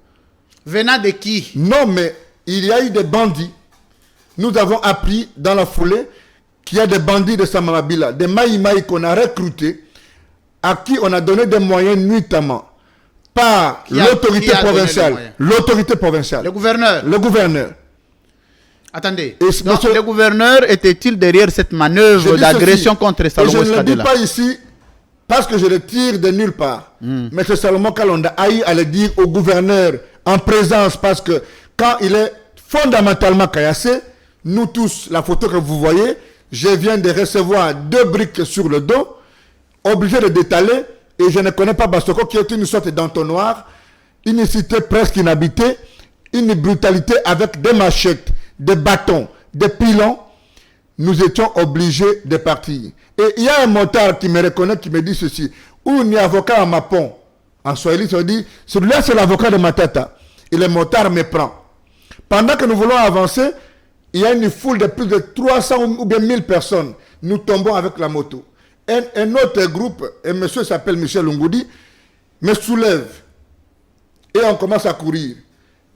Venant de qui? Non, mais il y a eu des bandits. Nous avons appris dans la foulée qu'il y a des bandits de Samarabila, des Maïmaï qu'on a recrutés, à qui on a donné des moyens nuitamment par l'autorité provinciale. L'autorité provinciale. Le gouverneur. Le gouverneur. Attendez. Donc, le gouverneur était-il derrière cette manœuvre d'agression contre Salomon Escadella? Je ne le dis pas ici parce que je le tire de nulle part. M. Salomon Kalonda a eu à le dire au gouverneur en présence, parce que quand il est fondamentalement caillassé, nous tous, la photo que vous voyez, je viens de recevoir 2 briques sur le dos, obligé de détaler, et je ne connais pas Bassoko, qui est une sorte d'entonnoir, une cité presque inhabitée, une brutalité avec des machettes, des bâtons, des pilons. Nous étions obligés de partir. Et il y a un motard qui me reconnaît, qui me dit ceci. Où il y a avocat à Mapon, en Swahili, ça veut dire, celui-là c'est l'avocat de Matata. Et le motard me prend. Pendant que nous voulons avancer, il y a une foule de plus de 300 ou bien 1000 personnes. Nous tombons avec la moto. Un autre groupe, un monsieur s'appelle Michel Ungoudi, me soulève. Et on commence à courir.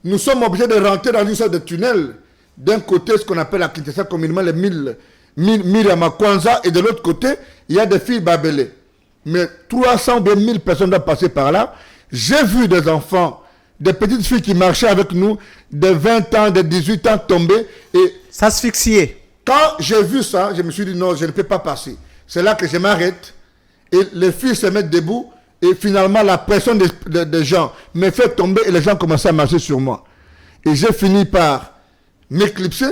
Nous sommes obligés de rentrer dans une sorte de tunnel. D'un côté, ce qu'on appelle à Kinshasa communément les Miriamakwanza, et de l'autre côté, il y a des filles barbelées. Mais 300 ou bien 1000 personnes doivent passer par là. J'ai vu des enfants, des petites filles qui marchaient avec nous, de 20 ans, de 18 ans tomber. Et s'asphyxier. quand j'ai vu ça, je me suis dit non, je ne peux pas passer. C'est là que je m'arrête. Et les filles se mettent debout. Et finalement, la pression des gens me fait tomber et les gens commençaient à marcher sur moi. Et j'ai fini par m'éclipser.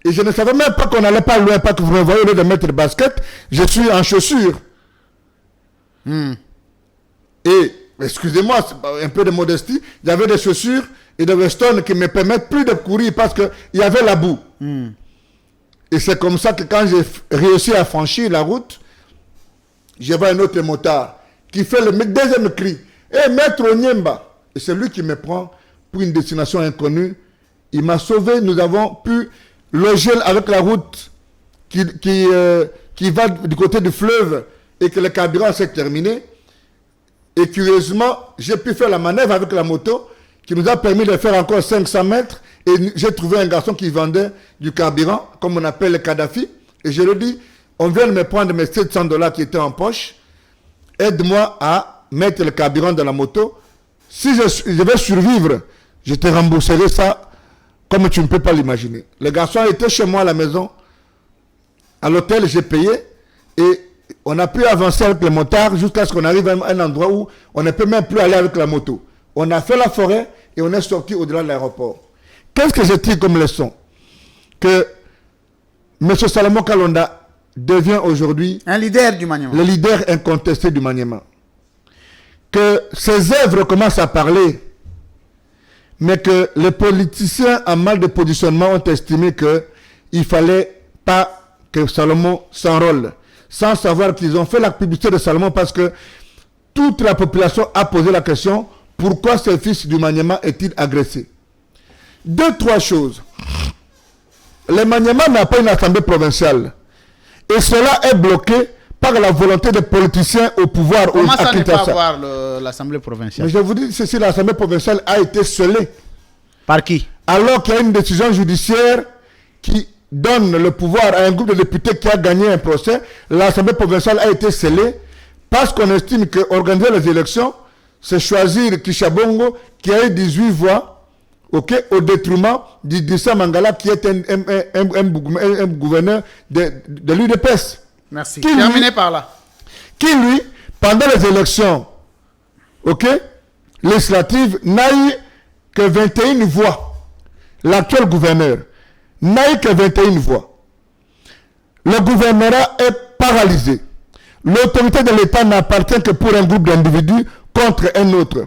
Et je ne savais même pas qu'on n'allait pas loin, pas que vous me voyez au lieu de mettre le basket. Je suis en chaussures. Et, excusez-moi, un peu de modestie, il y avait des chaussures et des westerns qui me permettent plus de courir parce qu'il y avait la boue. Et c'est comme ça que quand j'ai réussi à franchir la route, je vois un autre motard qui fait le deuxième cri. « Maître Onyemba !» Et c'est lui qui me prend pour une destination inconnue. Il m'a sauvé. Nous avons pu loger avec la route qui va du côté du fleuve et que le carburant s'est terminé. Et curieusement, j'ai pu faire la manœuvre avec la moto qui nous a permis de faire encore 500 mètres. Et j'ai trouvé un garçon qui vendait du carburant, comme on appelle le Kadhafi. Et je lui ai dit, on vient de me prendre mes $700 qui étaient en poche. Aide-moi à mettre le carburant dans la moto. Si je vais survivre, je te rembourserai ça comme tu ne peux pas l'imaginer. Le garçon était chez moi à la maison. À l'hôtel, j'ai payé. Et on a pu avancer avec le motard jusqu'à ce qu'on arrive à un endroit où on ne peut même plus aller avec la moto. On a fait la forêt et on est sorti au-delà de l'aéroport. Qu'est-ce que je tire comme leçon? Que M. Salomon Kalonda devient aujourd'hui un leader du Maniema. Le leader incontesté du Maniema. Que ses œuvres commencent à parler, mais que les politiciens en mal de positionnement ont estimé qu'il ne fallait pas que Salomon s'enrôle, sans savoir qu'ils ont fait la publicité de Salomon parce que toute la population a posé la question, pourquoi ce fils du Maniema est-il agressé? 2-3 choses. Le Maniema n'a pas une assemblée provinciale. Et cela est bloqué par la volonté des politiciens au pouvoir. Comment ça ne pas avoir l'Assemblée provinciale? Mais je vous dis ceci, l'Assemblée provinciale a été scellée. Par qui? Alors qu'il y a une décision judiciaire qui donne le pouvoir à un groupe de députés qui a gagné un procès. L'Assemblée provinciale a été scellée parce qu'on estime qu'organiser les élections, c'est choisir Kishabongo qui a eu 18 voix, au détriment d'Idrissa Mangala qui est un gouverneur de l'UDPS. Merci. Terminé par là. Qui lui, pendant les élections législatives, n'a eu que 21 voix. L'actuel gouverneur n'a eu que 21 voix. Le gouvernorat est paralysé. L'autorité de l'État n'appartient que pour un groupe d'individus contre un autre.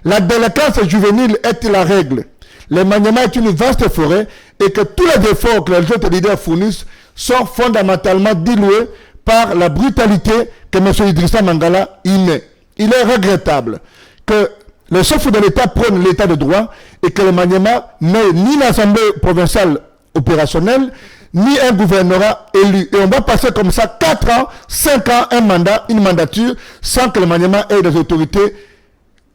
La délinquance juvénile est la règle. Le Maniema est une vaste forêt et que tous les efforts que les autres leaders fournissent sont fondamentalement dilués par la brutalité que M. Idrissa Mangala y met. Il est regrettable que le chef de l'État prône l'État de droit et que le Maniema n'ait ni l'Assemblée provinciale opérationnelle, ni un gouvernorat élu. Et on va passer comme ça 4 ans, 5 ans, un mandat, une mandature, sans que le Maniema ait des autorités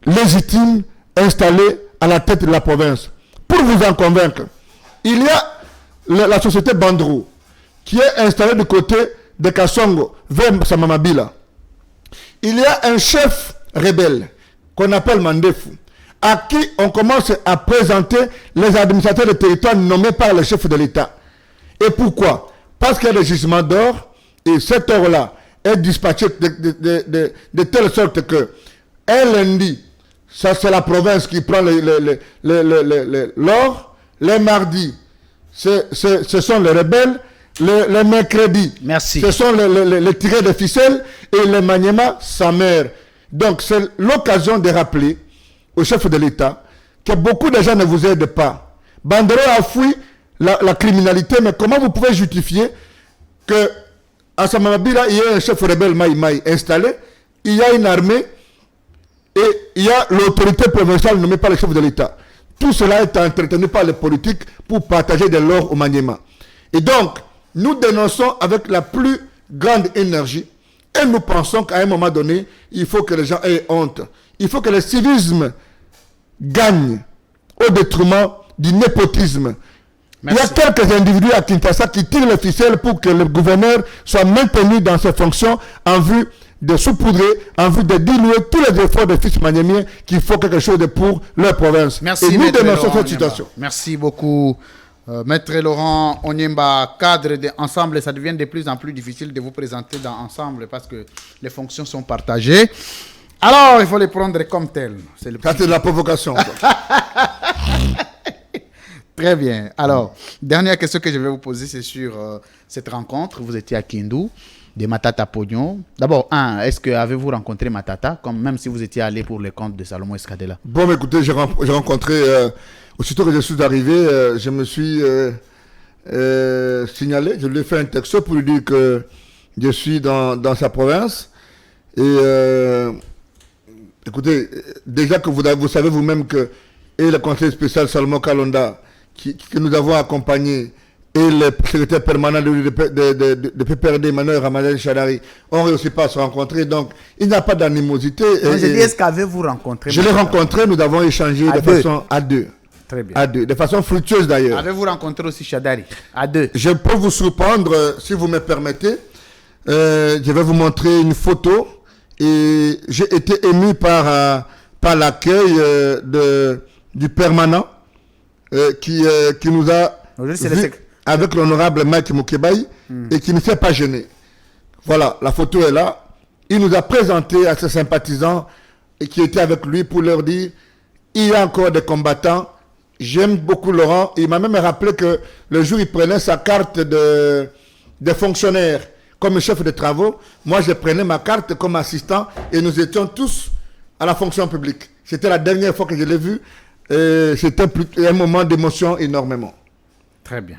légitimes installées à la tête de la province. Pour vous en convaincre, il y a la société Bandrou qui est installée du côté de Kassongo vers Samamabila. Il y a un chef rebelle qu'on appelle Mandefu, à qui on commence à présenter les administrateurs de territoire nommés par le chef de l'État. Et pourquoi? Parce qu'il y a des gisements d'or, et cet or-là est dispatché de telle sorte que un lundi, ça c'est la province qui prend l'or, les mardis, ce sont les rebelles, les mercredis, Merci. Ce sont les tirés de ficelle, et les Maniema, sa mère. Donc c'est l'occasion de rappeler au chef de l'État que beaucoup de gens ne vous aident pas. Bandero a fui la criminalité, mais comment vous pouvez justifier que à Samamabila, il y a un chef rebelle Maï installé, il y a une armée et il y a l'autorité provinciale nommée par le chef de l'État. Tout cela est entretenu par les politiques pour partager de l'or au Maniema. Et donc, nous dénonçons avec la plus grande énergie et nous pensons qu'à un moment donné, il faut que les gens aient honte. Il faut que le civisme gagne au détriment du népotisme. Merci. Il y a quelques individus à Kinshasa qui tirent le ficelle pour que le gouverneur soit maintenu dans ses fonctions en vue de saupoudrer, en vue de diluer tous les efforts des fils maniémiens qui font quelque chose pour leur province. Merci, et nous dénonçons cette situation. Merci beaucoup. Maître Laurent Onyemba, cadre d'Ensemble, ça devient de plus en plus difficile de vous présenter dans Ensemble parce que les fonctions sont partagées. Alors, il faut les prendre comme tels. C'est de la provocation. Très bien. Alors, dernière question que je vais vous poser, c'est sur cette rencontre. Vous étiez à Kindu, de Matata Pognon. D'abord, est-ce que avez-vous rencontré Matata, même si vous étiez allé pour le compte de Salomon Escadela? Bon, écoutez, j'ai rencontré, aussitôt que je suis arrivé, je me suis signalé, je lui ai fait un texto pour lui dire que je suis dans sa province. Et écoutez, déjà que vous savez vous-même que et le conseiller spécial Salomon Kalonda, que nous avons accompagné, et le secrétaire permanent de PPRD, Manuel Ramadan Chadari, ont réussi pas à se rencontrer. Donc, il n'y a pas d'animosité. Je dis, est-ce qu'avez-vous rencontré? Je l'ai rencontré, nous avons échangé façon à deux. Très bien. À deux, de façon fructueuse d'ailleurs. Avez-vous rencontré aussi Chadari? À deux. Je peux vous surprendre, si vous me permettez. Je vais vous montrer une photo. Et j'ai été ému par l'accueil du permanent qui nous a vu avec l'honorable Mike Mukebaï et qui ne s'est pas gêné. Voilà, la photo est là. Il nous a présenté à ses sympathisants et qui étaient avec lui pour leur dire il y a encore des combattants. J'aime beaucoup Laurent. Il m'a même rappelé que le jour où il prenait sa carte de fonctionnaire comme chef de travaux, moi je prenais ma carte comme assistant et nous étions tous à la fonction publique. C'était la dernière fois que je l'ai vu. C'était un moment d'émotion énormément. Très bien.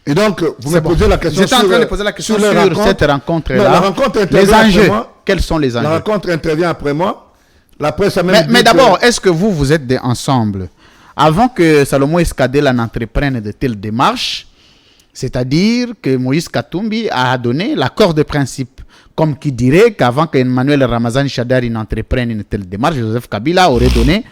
Et donc, vous me posez la question. J'étais en train de poser la question sur cette rencontre-là. La rencontre les enjeux. Quels sont les enjeux? La rencontre intervient après moi. La presse a même mais d'abord, est-ce que vous êtes ensemble avant que Salomon Escadela n'entreprenne de telles démarches? C'est-à-dire que Moïse Katumbi a donné l'accord de principe. Comme qui dirait qu'avant qu'Emmanuel Ramazani Chadari n'entreprenne une telle démarche, Joseph Kabila aurait donné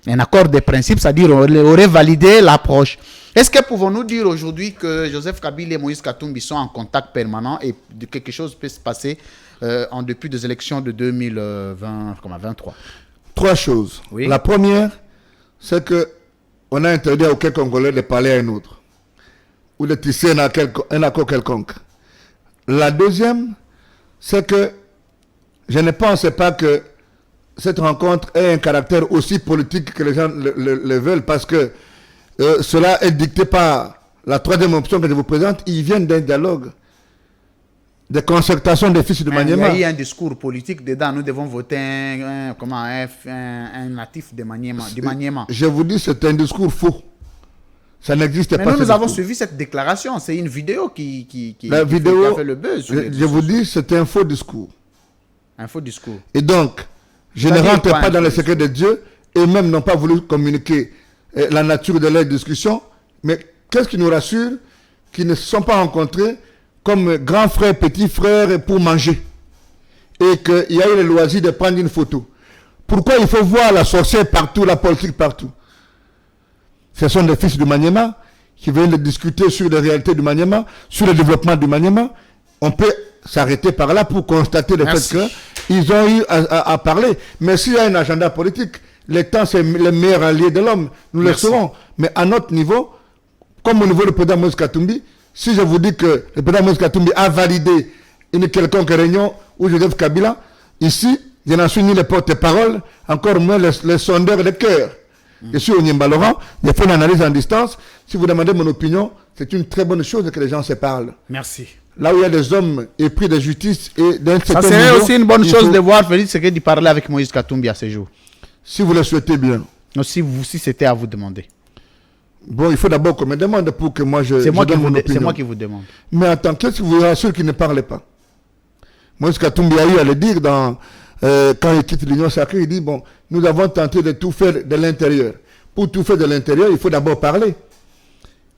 un accord de principe, c'est-à-dire aurait validé l'approche. Est-ce que pouvons-nous dire aujourd'hui que Joseph Kabila et Moïse Katumbi sont en contact permanent et que quelque chose peut se passer en début des élections de 2023? Trois choses. Oui. La première, c'est qu'on a interdit à aucun Congolais de parler à un autre ou de tisser un accord quelconque. La deuxième, c'est que je ne pense pas que cette rencontre ait un caractère aussi politique que les gens le veulent, parce que cela est dicté par la troisième option que je vous présente. Ils viennent d'un dialogue, de concertation des fils de Maniema. Il y a un discours politique dedans. Nous devons voter un natif de Maniema. Je vous dis, c'est un discours faux. Ça n'existe pas. Nous avons suivi cette déclaration. C'est une vidéo qui a fait le buzz. Je vous dis, c'est un faux discours. Un faux discours. Et donc, je ne rentre pas dans le secret de Dieu et même n'ont pas voulu communiquer la nature de leur discussion. Mais qu'est-ce qui nous rassure? Qu'ils ne se sont pas rencontrés comme grand frère, petit frère pour manger. Et qu'il y a eu le loisir de prendre une photo. Pourquoi il faut voir la sorcière partout, la politique partout? Ce sont des fils du Maniema qui viennent de discuter sur les réalités du Maniema, sur le développement du Maniema. On peut s'arrêter par là pour constater le fait qu'ils ont eu à parler. Mais s'il y a un agenda politique, le temps c'est le meilleur allié de l'homme. Nous le saurons. Mais à notre niveau, comme au niveau du président Moïse Katumbi, si je vous dis que le président Moïse Katumbi a validé une quelconque réunion où Joseph Kabila, ici, je n'en suis ni le porte-parole, encore moins le sondeur de cœur. Je suis Onyemba Laurent, j'ai fait une analyse en distance. Si vous demandez mon opinion, c'est une très bonne chose que les gens se parlent. Merci. Là où il y a des hommes épris de justice et d'un certain Ça serait niveau, aussi une bonne chose de voir Félix Tshisekedi parler avec Moïse Katumbi à ce jour. Si vous le souhaitez bien. Non, si c'était à vous demander. Bon, il faut d'abord qu'on me demande pour que moi je C'est moi, donne mon opinion. c'est moi qui vous demande. Mais en tant que, qu'est-ce qui vous rassure qu'il ne parle pas? Moïse Katumbi a eu à le dire quand il quitte l'Union sacrée, il dit, bon, nous avons tenté de tout faire de l'intérieur. Pour tout faire de l'intérieur, il faut d'abord parler.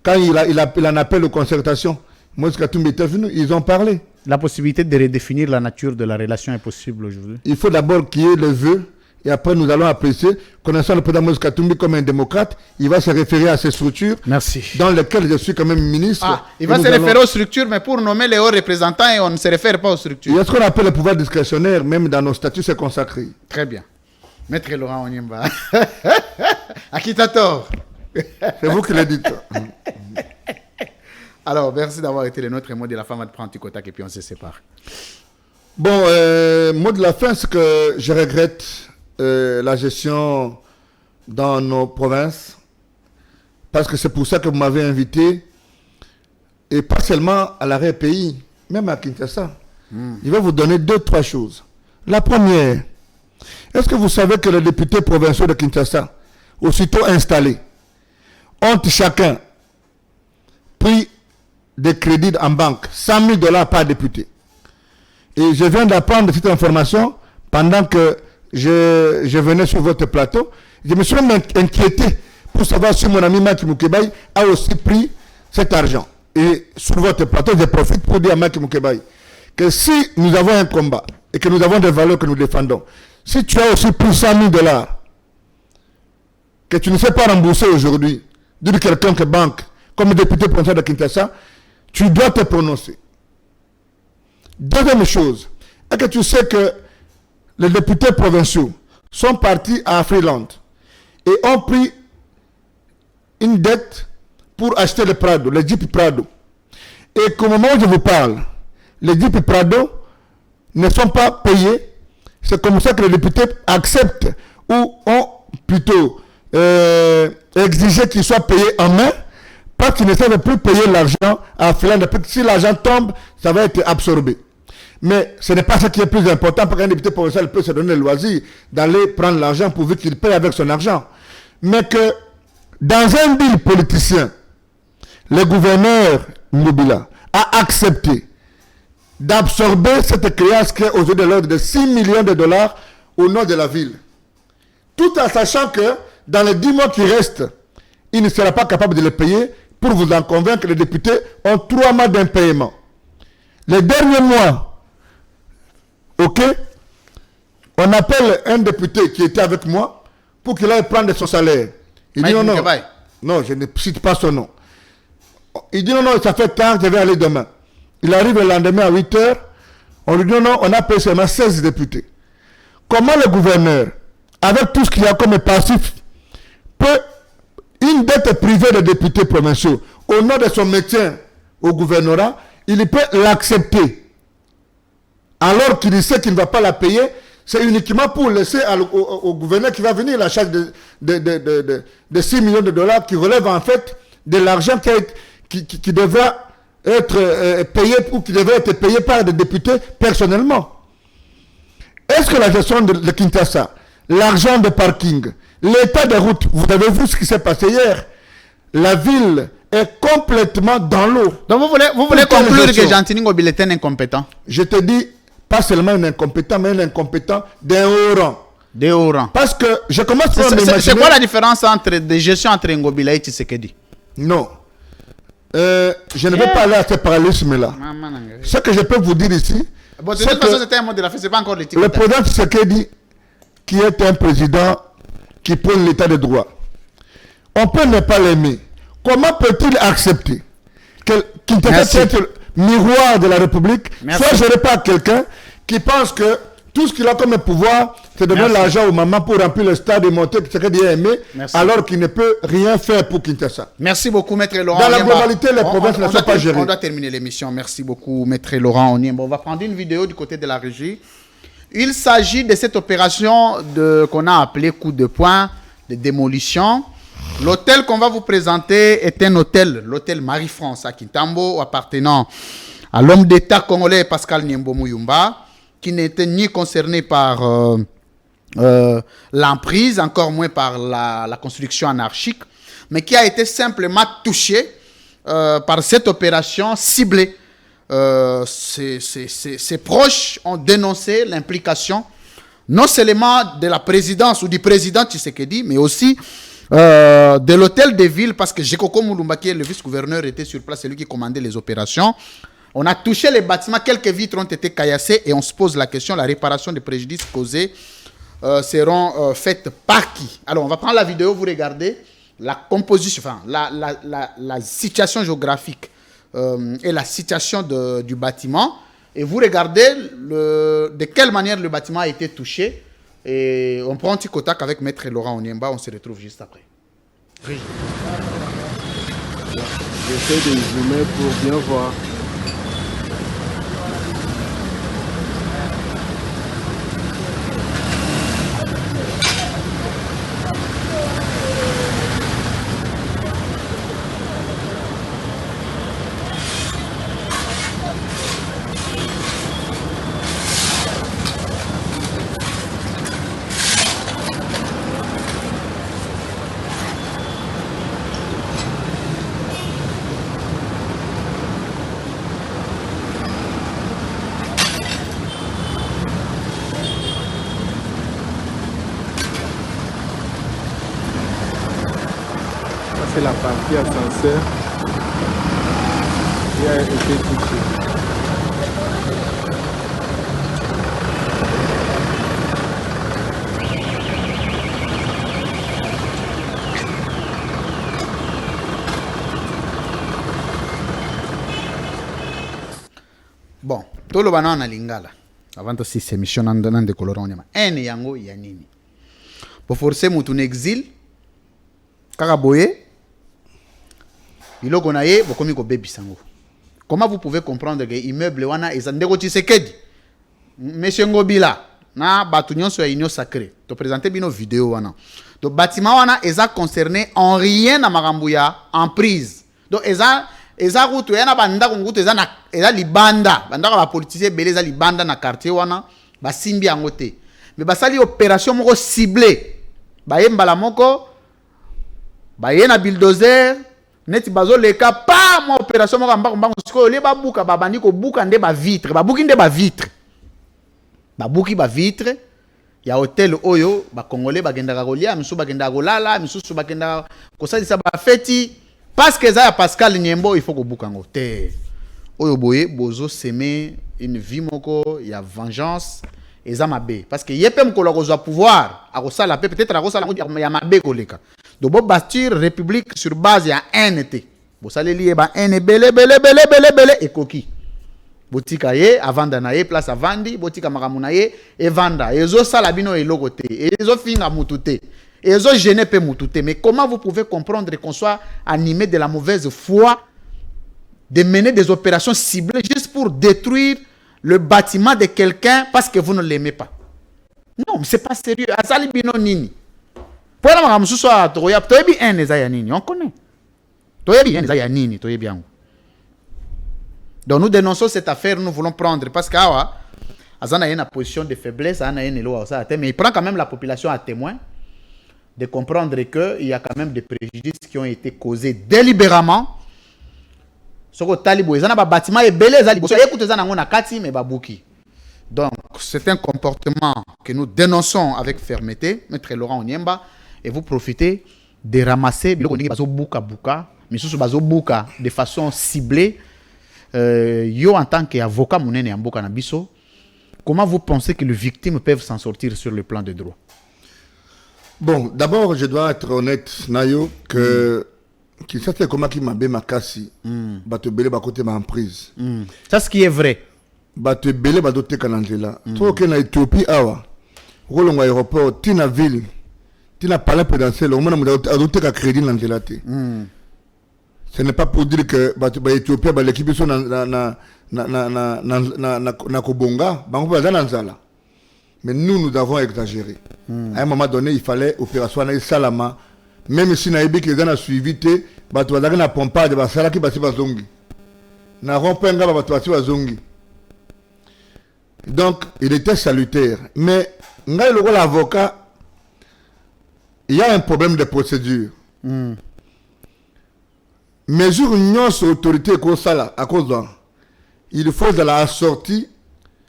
Quand il en appelle aux concertations, Moïse Katumbi était venu, ils ont parlé. La possibilité de redéfinir la nature de la relation est possible aujourd'hui. Il faut d'abord qu'il y ait le vœu, et après nous allons apprécier. Connaissant le président Moïse Katumbi comme un démocrate, il va se référer à ces structures. Merci. Dans lesquelles je suis quand même ministre. Il va se référer aux structures, mais pour nommer les hauts représentants, et on ne se réfère pas aux structures. Il y a ce qu'on appelle le pouvoir discrétionnaire, même dans nos statuts, c'est consacré. Très bien. Maître Laurent Onyemba. À qui t'as tort? C'est vous qui le dites. Alors, merci d'avoir été le nôtre. Mot de la fin, on va te prendre un petit contact et puis on se sépare. Bon, mot de la fin, c'est que je regrette la gestion dans nos provinces, parce que c'est pour ça que vous m'avez invité, et pas seulement à l'arrêt pays, même à Kinshasa. Je vais vous donner 2-3 choses. La première, est-ce que vous savez que les députés provinciaux de Kinshasa, aussitôt installés, ont chacun pris des crédits en banque, 100 000 $ par député. Et je viens d'apprendre cette information pendant que je venais sur votre plateau. Je me suis même inquiété pour savoir si mon ami Maki Mukebai a aussi pris cet argent. Et sur votre plateau, je profite pour dire à Maki Mukebai que si nous avons un combat et que nous avons des valeurs que nous défendons, si tu as aussi pris 100 000 $, que tu ne sais pas rembourser aujourd'hui, d'une quelconque banque, comme député provincial de Kinshasa, tu dois te prononcer. Deuxième chose, est que tu sais que les députés provinciaux sont partis à Freeland et ont pris une dette pour acheter le Prado, le Jeep Prado. Et qu'au moment où je vous parle, les Jeep Prado ne sont pas payés. C'est comme ça que les députés acceptent ou ont plutôt exigé qu'ils soient payés en main, parce qu'ils ne savent plus payer l'argent à Freeland. Si l'argent tombe, ça va être absorbé. Mais ce n'est pas ça qui est plus important, parce qu'un député provincial peut se donner le loisir d'aller prendre l'argent pourvu qu'il paye avec son argent. Mais que dans un deal politicien, le gouverneur Mobila a accepté d'absorber cette créance qui est aujourd'hui de l'ordre de 6 millions de $ au nord de la ville. Tout en sachant que dans les 10 mois qui restent, il ne sera pas capable de le payer. Pour vous en convaincre, les députés ont 3 mois d'impayement. Les derniers mois, ok, on appelle un député qui était avec moi pour qu'il aille prendre son salaire. Il dit non, non, je ne cite pas son nom. Il dit non, ça fait tard, je vais aller demain. Il arrive le lendemain à 8 h. On lui dit non, on a payé seulement 16 députés. Comment le gouverneur, avec tout ce qu'il y a comme passif, peut, une dette privée de députés provinciaux, au nom de son maintien au gouvernorat, il peut l'accepter. Alors qu'il sait qu'il ne va pas la payer, c'est uniquement pour laisser au gouverneur qui va venir la charge de 6 millions de $ qui relève en fait de l'argent qui devra être payé ou qui devrait être payé par des députés personnellement. Est-ce que la gestion de Kinshasa, l'argent de parking, l'état des routes, vous avez vu ce qui s'est passé hier, la ville est complètement dans l'eau. Donc vous voulez conclure que Jean-Tini Ngobila est un incompétent? Je te dis, pas seulement un incompétent, mais un incompétent d'un haut rang. Des hauts rangs. Parce que je commence à m'imaginer... C'est quoi la différence de gestion entre Ngobila et Tshisekedi? Non. Je ne vais pas aller à ce parallélisme-là. Ce que je peux vous dire ici... Bon, de toute façon, c'était un mot de la fin, c'est pas encore l'éthique. Le président Tshisekedi, qui est un président qui prône l'état de droit, on peut ne pas l'aimer. Comment peut-il accepter qu'il soit le miroir de la République, soit géré par quelqu'un qui pense que tout ce qu'il a comme pouvoir, c'est de donner l'argent aux mamans pour remplir le stade et monter ce qu'il a aimé, alors qu'il ne peut rien faire pour Kinshasa. Merci beaucoup, Maître Laurent. Dans la globalité, les provinces ne sont pas gérées. On doit terminer l'émission. Merci beaucoup, Maître Laurent Onyemba. On va prendre une vidéo du côté de la régie. Il s'agit de cette opération qu'on a appelée coup de poing, de démolition. L'hôtel qu'on va vous présenter est un hôtel, l'hôtel Marie-France à Kintambo, appartenant à l'homme d'État congolais Pascal Niembo Muyumba, qui n'était ni concerné par l'emprise, encore moins par la construction anarchique, mais qui a été simplement touché par cette opération ciblée. Ses proches ont dénoncé l'implication non seulement de la présidence ou du président Tshisekedi, mais aussi de l'hôtel de ville, parce que Jekoko Moulumba, qui est le vice-gouverneur, était sur place, c'est lui qui commandait les opérations. On a touché les bâtiments, quelques vitres ont été caillassées et on se pose la question, la réparation des préjudices causés seront faites par qui? Alors on va prendre la vidéo, vous regardez la composition, enfin la situation géographique et la situation du bâtiment, et vous regardez de quelle manière le bâtiment a été touché, et on prend un petit contact avec Maître Laurent Onyemba, on se retrouve juste après. Oui. J'essaie de zoomer pour bien voir. C'est la partie ascenseur qui a été touchée. Bon, tout le banana lingala. Avant de cette émission, on a des colorants. Un yango yanini. Pour forcer mon exil, Karaboye. Biloko na ye bokomi ko bebisango. Comment vous pouvez comprendre que immeuble wana ezandeko Tshisekedi Monsieur Ngobila na batu nyonso ya union sacrée to présenter bino vidéo wana. Donc bâtiment wana eza concerné en rien na makambo ya emprise. Donc eza route yana banda ngutu eza libanda banda ba politicien belé eza libanda na quartier wana ba simbi yango te. Mais basali opération moko ciblée. Ba yembala moko ba yena bulldozer neti bazo leka pa mo opération mo kamba mbango siko le babuka babandi ko buka nde ba vitre babuki nde ba vitre babuki ba vitre ya hotel oyo ba congolais bagenda kolia misu bagenda kolala misu bagenda kosalisa ba feti parce que ça ya Pascal Niembo il faut ko buka ngo te oyo boye bozo semer une vie moko ya vengeance eza mabe parce que yepe mkolo kozwa pouvoir akosala pe peut-être akosala ya mabe koleka. Donc, vous bâtir république sur base de NT. Vous allez lire N belé et coquille. Botika ye, avanda na ye, place avandi, botika makamuna ye, et vanda. Ezo salabino et logote. Ezo finga mutute. Ezo gêné pe mutute. Mais comment vous pouvez comprendre qu'on soit animé de la mauvaise foi de mener des opérations ciblées juste pour détruire le bâtiment de quelqu'un parce que vous ne l'aimez pas? Non, mais c'est pas sérieux. Azali bino nini. Pour la maman sous toi toyebi un eza nini on connaît toyebi un eza nini toyebi yango. Donc nous dénonçons cette affaire, nous voulons prendre parce que awa azana une position de faiblesse ana une loi ça mais il prend quand même la population à témoin de comprendre que il y a quand même des préjudices qui ont été causés délibérément. Soko talibo ezana ba bâtiment et belé ezali boso écoute ezana ngona kati mais babuki. Donc c'est un comportement que nous dénonçons avec fermeté, Maître Laurent Onyemba. Et vous profitez de ramasser de façon ciblée. Yo en tant qu'avocat, comment vous pensez que les victimes peuvent s'en sortir sur le plan des droits? Bon, d'abord, je dois être honnête, Nayo, que ça c'est comment qui m'a bien makasi, bato belé ba côté ma emprise. Ça ce qui est vrai. bato ebele bazoteka na nzela toke na Éthiopie awa kolonga aéroport tina ville tina palais présidentiel omona mutu azoteka crédit na nzela te ce n'est pas pour dire que bato ba Éthiopie ba l'équipe sont na kobonga bango baza na nzala. Mais nous avons exagéré. À un moment donné, il fallait opération na salama. Même si naïbi que dans suivi te, bato bazaka na pompade ba sala ki basi bazongi. Na rompenga ba bato basi bazongi. Donc, il était salutaire. Mais ngai le l'avocat, il y a un problème de procédure. Mesure nyonso autorité ko sala à cause d'un. Il faut de la sortie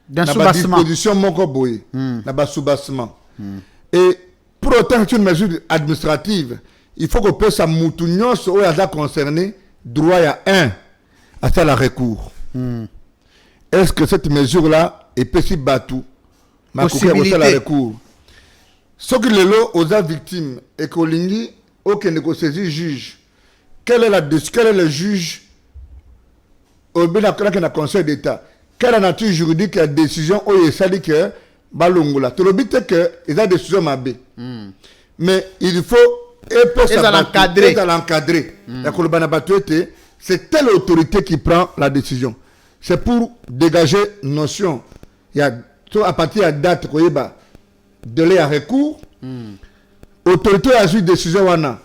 d'un sous-bassement. Disposition moko boye, na sous-bassement. Et pour autant c'est une mesure administrative, il faut que peut sa mutu nyonso o ya concerné droit ya un à ça la recours. Est-ce que cette mesure là est possible batou possibilité la recours? Ce que les lots aux victimes et kolingi aucun ne saisir juge. Quel est le juge au conseil d'État? Quelle est la nature juridique de la décision où il s'est dit que balongola tout le but est que il a décision mabé mais il faut l'encadrer c'est telle autorité qui prend la décision. C'est pour dégager notion il y a à partir de date de l'air recours autorité a eu décision wana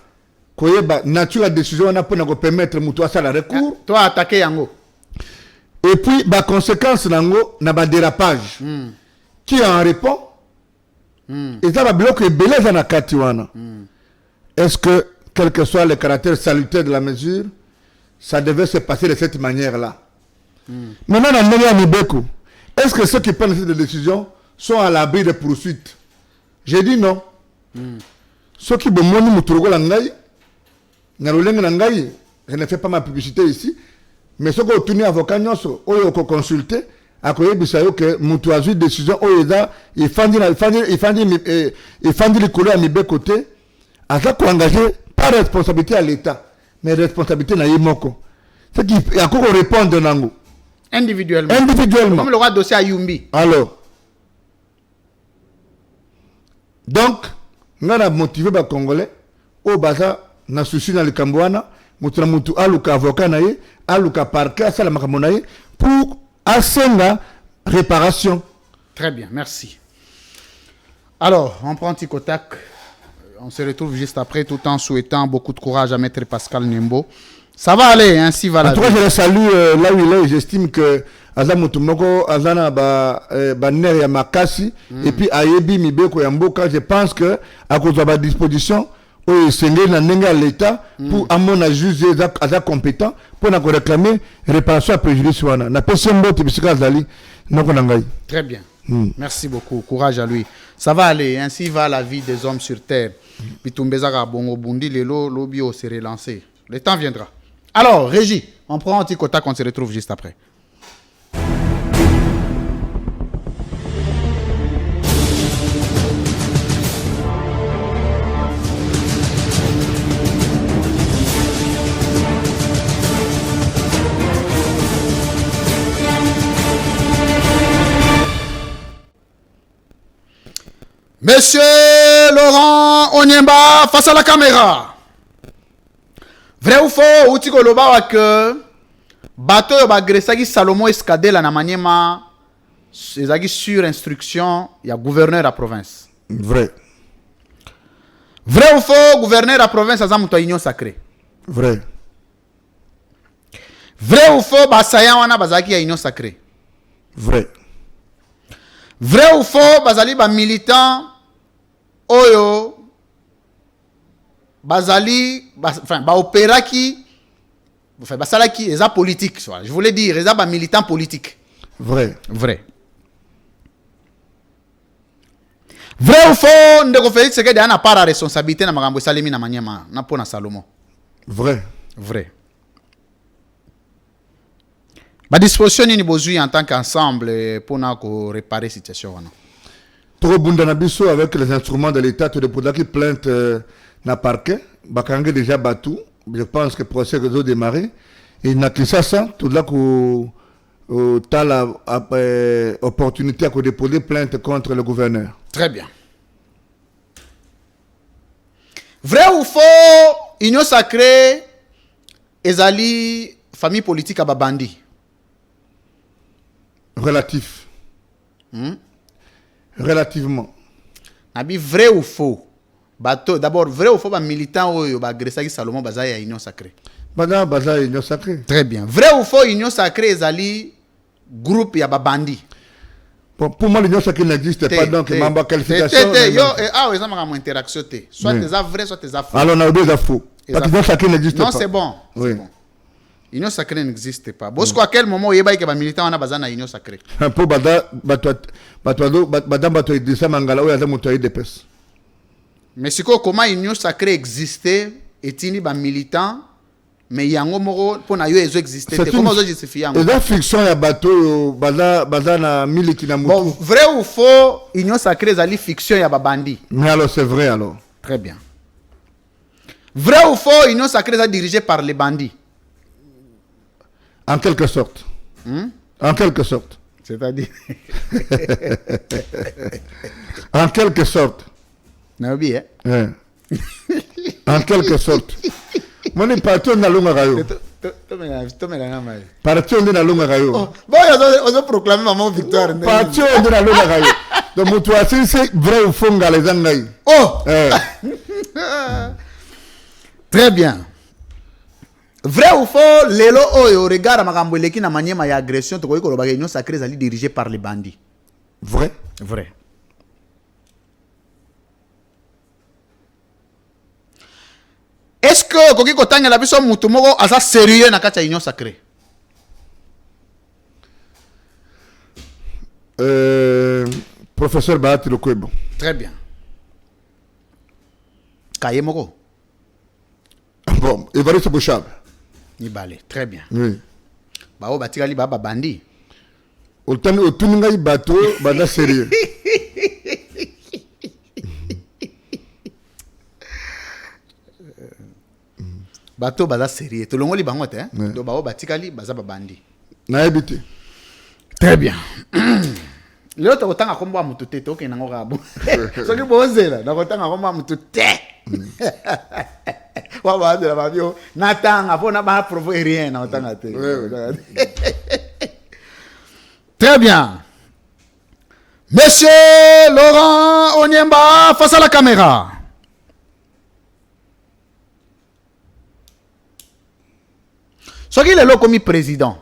koyeba nature la décision wana pour permettre mutu à ça la recours toi attaquer yango. Et puis, la conséquence, n'a pas dérapage. Qui en répond? Et ça va bloquer belé dans la katiwana. Est-ce que, quel que soit le caractère salutaire de la mesure, ça devait se passer de cette manière-là? Maintenant, est-ce que ceux qui prennent cette décision sont à l'abri de poursuites? J'ai dit non. Ceux qui je ne fais pas ma publicité ici. Mais ce qu'on tourne avocat nyonso oyo ko consulter akoyebisa yo que mutu azui décision oyo il fandi le couleur à mi côté asa ko engager pas responsabilité à l'état mais responsabilité na yimoko c'est qui a ko répondre nango individuellement comme le roi dossier à Yumbi. Alors donc ngana motiver ba congolais au baza na souci na likambwana mutu aluka avocat naye aluka parquet asala makambo naye pour asenga réparation. Très bien, merci. Alors, on prend Tikotak. On se retrouve juste après, tout en souhaitant beaucoup de courage à Maître Pascal Nembo. Ça va aller, ainsi va la vie. En tout cas, je le salue là où il est. J'estime que Azam Mutumoko, Azana Baner Yamakasi, et puis Ayebi Mibeko Yamboka, je pense que à cause de la disposition, l'État pour à mon juge à compétent pour réclamer réparation à préjudice. Très bien. Merci beaucoup. Courage à lui. Ça va aller. Ainsi va la vie des hommes sur terre. Bitumbezara Bongo Bundi, Lelo, Lobio s'est relancé. Le temps viendra. Alors, Régie, on prend un petit quota qu'on se retrouve juste après. Monsieur Laurent Onyemba, face à la caméra. Vrai ou faux, ou tiko loba que bateau yo bagresaki Salomon Escadela na maniema ezaki sur instruction ya gouverneur à province. Vrai. Vrai ou faux, gouverneur à province aza muto union sacrée. Vrai. Vrai ou faux, basaya wana bazaki ya union sacrée. Vrai. Vrai ou faux, bazali ba militant oyo bazali enfin ba opéraki enfin basalaki eza politique, je voulais dire eza ba militant politique. Vrai. Vrai. Vrai ou faux, ndeko Félix Tshisekedi ana part à responsabilité na makambo salemi na manyema na pona Salomon. Vrai. Vrai. Ba disposition ni bozui en tant qu'ensemble pour na ko réparer situation wana. Trop bundanabiso avec les instruments de l'État tout de podaki plainte na parquet bakange déjà batou. Je pense que le procès réseau démarré et na Kinshasa tout là ko tu as l'opportunité de déposer plainte contre le gouverneur. Très bien. Vrai ou faux, Union Sacrée, ezali famille politique à Babandi? Relatif. Relativement. Nabi vrai ou faux? D'abord, vrai ou faux, militant ou agressé Salomon Baza ya Union Sacrée? Baza Union Sacrée. Très bien. Vrai ou faux, Union Sacrée ezali groupe ya Babandi? Pour moi, l'Union Sacrée n'existe pas, donc il m'a qualification. Interaction. Soit tu es vrai, soit tu es faux. Alors, on a deux faux. Parce que l'Union Sacrée n'existe pas. Non, c'est bon. Oui. Bon. Union Sacrée n'existe pas. Bosco, à quel moment il y a des militants qui ont Union Sacrée? Pour mais c'est comment Union Sacrée existait et il y a des militants, mais il y a un moment pour na yo exister. Comment vous justifiez? C'est fiction ya bateau baza na miliki na bon, vrai ou faux, Union Sacrée est fiction ya babandi? Mais alors c'est vrai alors. Très bien. Vrai ou faux, Union Sacrée est dirigée par les bandits? En quelque sorte. En quelque sorte. C'est-à-dire en quelque sorte. Non, bien. En quelque sorte. Moi, je parti dans longa rayo. Parti dans longa rayo. Bon, on a proclamé maman victoire. Parti dans longa rayo. Donc, mon toi, c'est vrai ou faux, les angaï. Oh! Très bien. Vrai ou faux, lelo oyo regarde makambo leki na maniema ya agression to ko ba Union Sacrée ali dirigée par les bandits. Vrai? Vrai. Est-ce que koki kotanga la biso mutu moko asa sérieux na kati ya Union Sacrée? Professeur Bahati Lokwebo. Très bien. Kaye moko. Bon, Évariste Bouchab. Nibale, très bien. Oui. Bao batikali baba bandi. Autant otuninga ibato banda sérieux. Bato baza sérieux. To longoli bango te, do bao batikali baza babandi. Na habité. Très bien. Leo to kotanga kombo mutu te to kenango kabo. Soki bozela, na kotanga kombo mutu te. Wa ba de la babio natanga pona ba provoquer rien na kotanga te. Très bien. Monsieur Laurent Onyemba face à la caméra. Soki lelo komi président.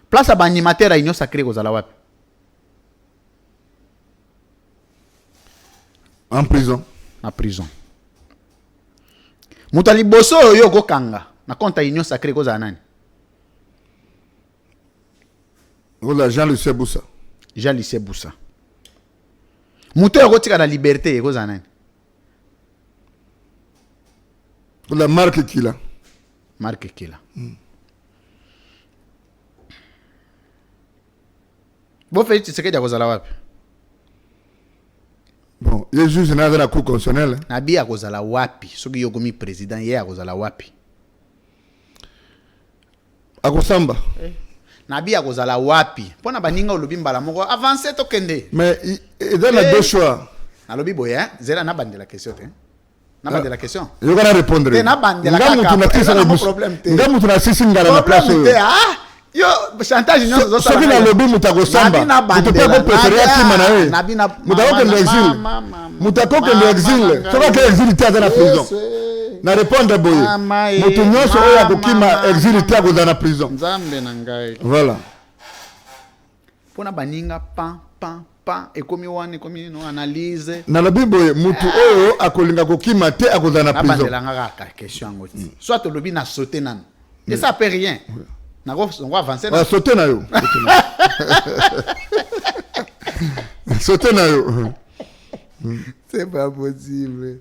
Place à animateur à Union Sacrée kozala wapi? En prison. En prison. Mutali boso yo kokanga na compte Union Sacrée kozala nani? Voilà Jean-Lucien Boussa. Jean-Lucien Boussa. Muto yo kotika na liberté kozala nani? Voilà Marc Kila. Marc Kila. Bon fait Tshisekedi akozala wapi? Bon, il juge na la cour constitutionnelle. Nabi akozala wapi? Soki yo komi président ye akozala wapi? Akosamba. Nabi akozala wapi? Pona baninga olobi mbala moko avancer to kende. Mais il donne deux choix. Alobi boye hein? Zera na bande la question te. Na bande la question. Je vais répondre. Te na bande la question. Pas problème te. Nga mutu na sisi ngala na place. Yo chantage nyonso zo sala. Soki na lobi mutakosamba. Mutapeko préférer tima na ye. Mutako de exil. Mutako de exil. Soka ke exil ti na prison. Na répondre boye. Mutu nyonso oyo akokima exil ti akoza na prison. Nzambe na ngai. Voilà. Pona baninga pa ekomi wana ekomi no analyse. Na lobi boye mutu oyo akolinga kokima te akoza na prison. Na bandela ngaka question ngoti. Soit to lobi na sauter nan. Et ça peut rien. On va avancer. On va sauter na yo. Sauter na yo. C'est pas possible.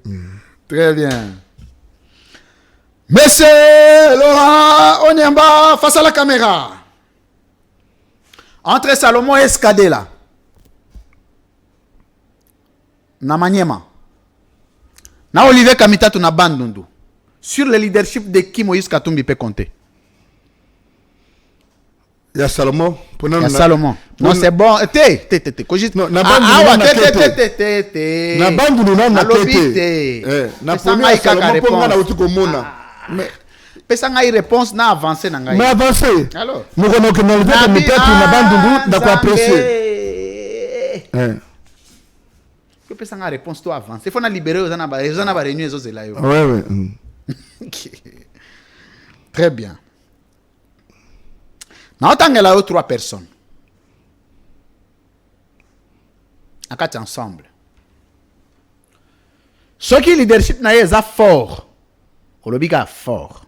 Très bien. Monsieur Laurent Onyemba face à la caméra. Entre Salomon et Skadela. Na Maniema. Na Olivier Kamitatu na Bandundu. Sur le leadership de qui Moïse Katumbi peut compter? Il y a Salomon. Il y a Salomon. Non, c'est bon. Cogite. Non, na bandu na bandu na na na pona Salomon ponga na uti komona. Mais pesa ngai réponse na avancer na ngai. Mais avancer. Alors. Mo kono ke na leta mitatu na bandu na ko apprécier. Que pesa ngai réponse to avancer. Il faut na libérer aux na ba réunion ezo zela yo. Ouais. Très bien. Now tangela yo 3 personnes. Akati ensemble. Ce qui leadership na est fort. Olobika fort.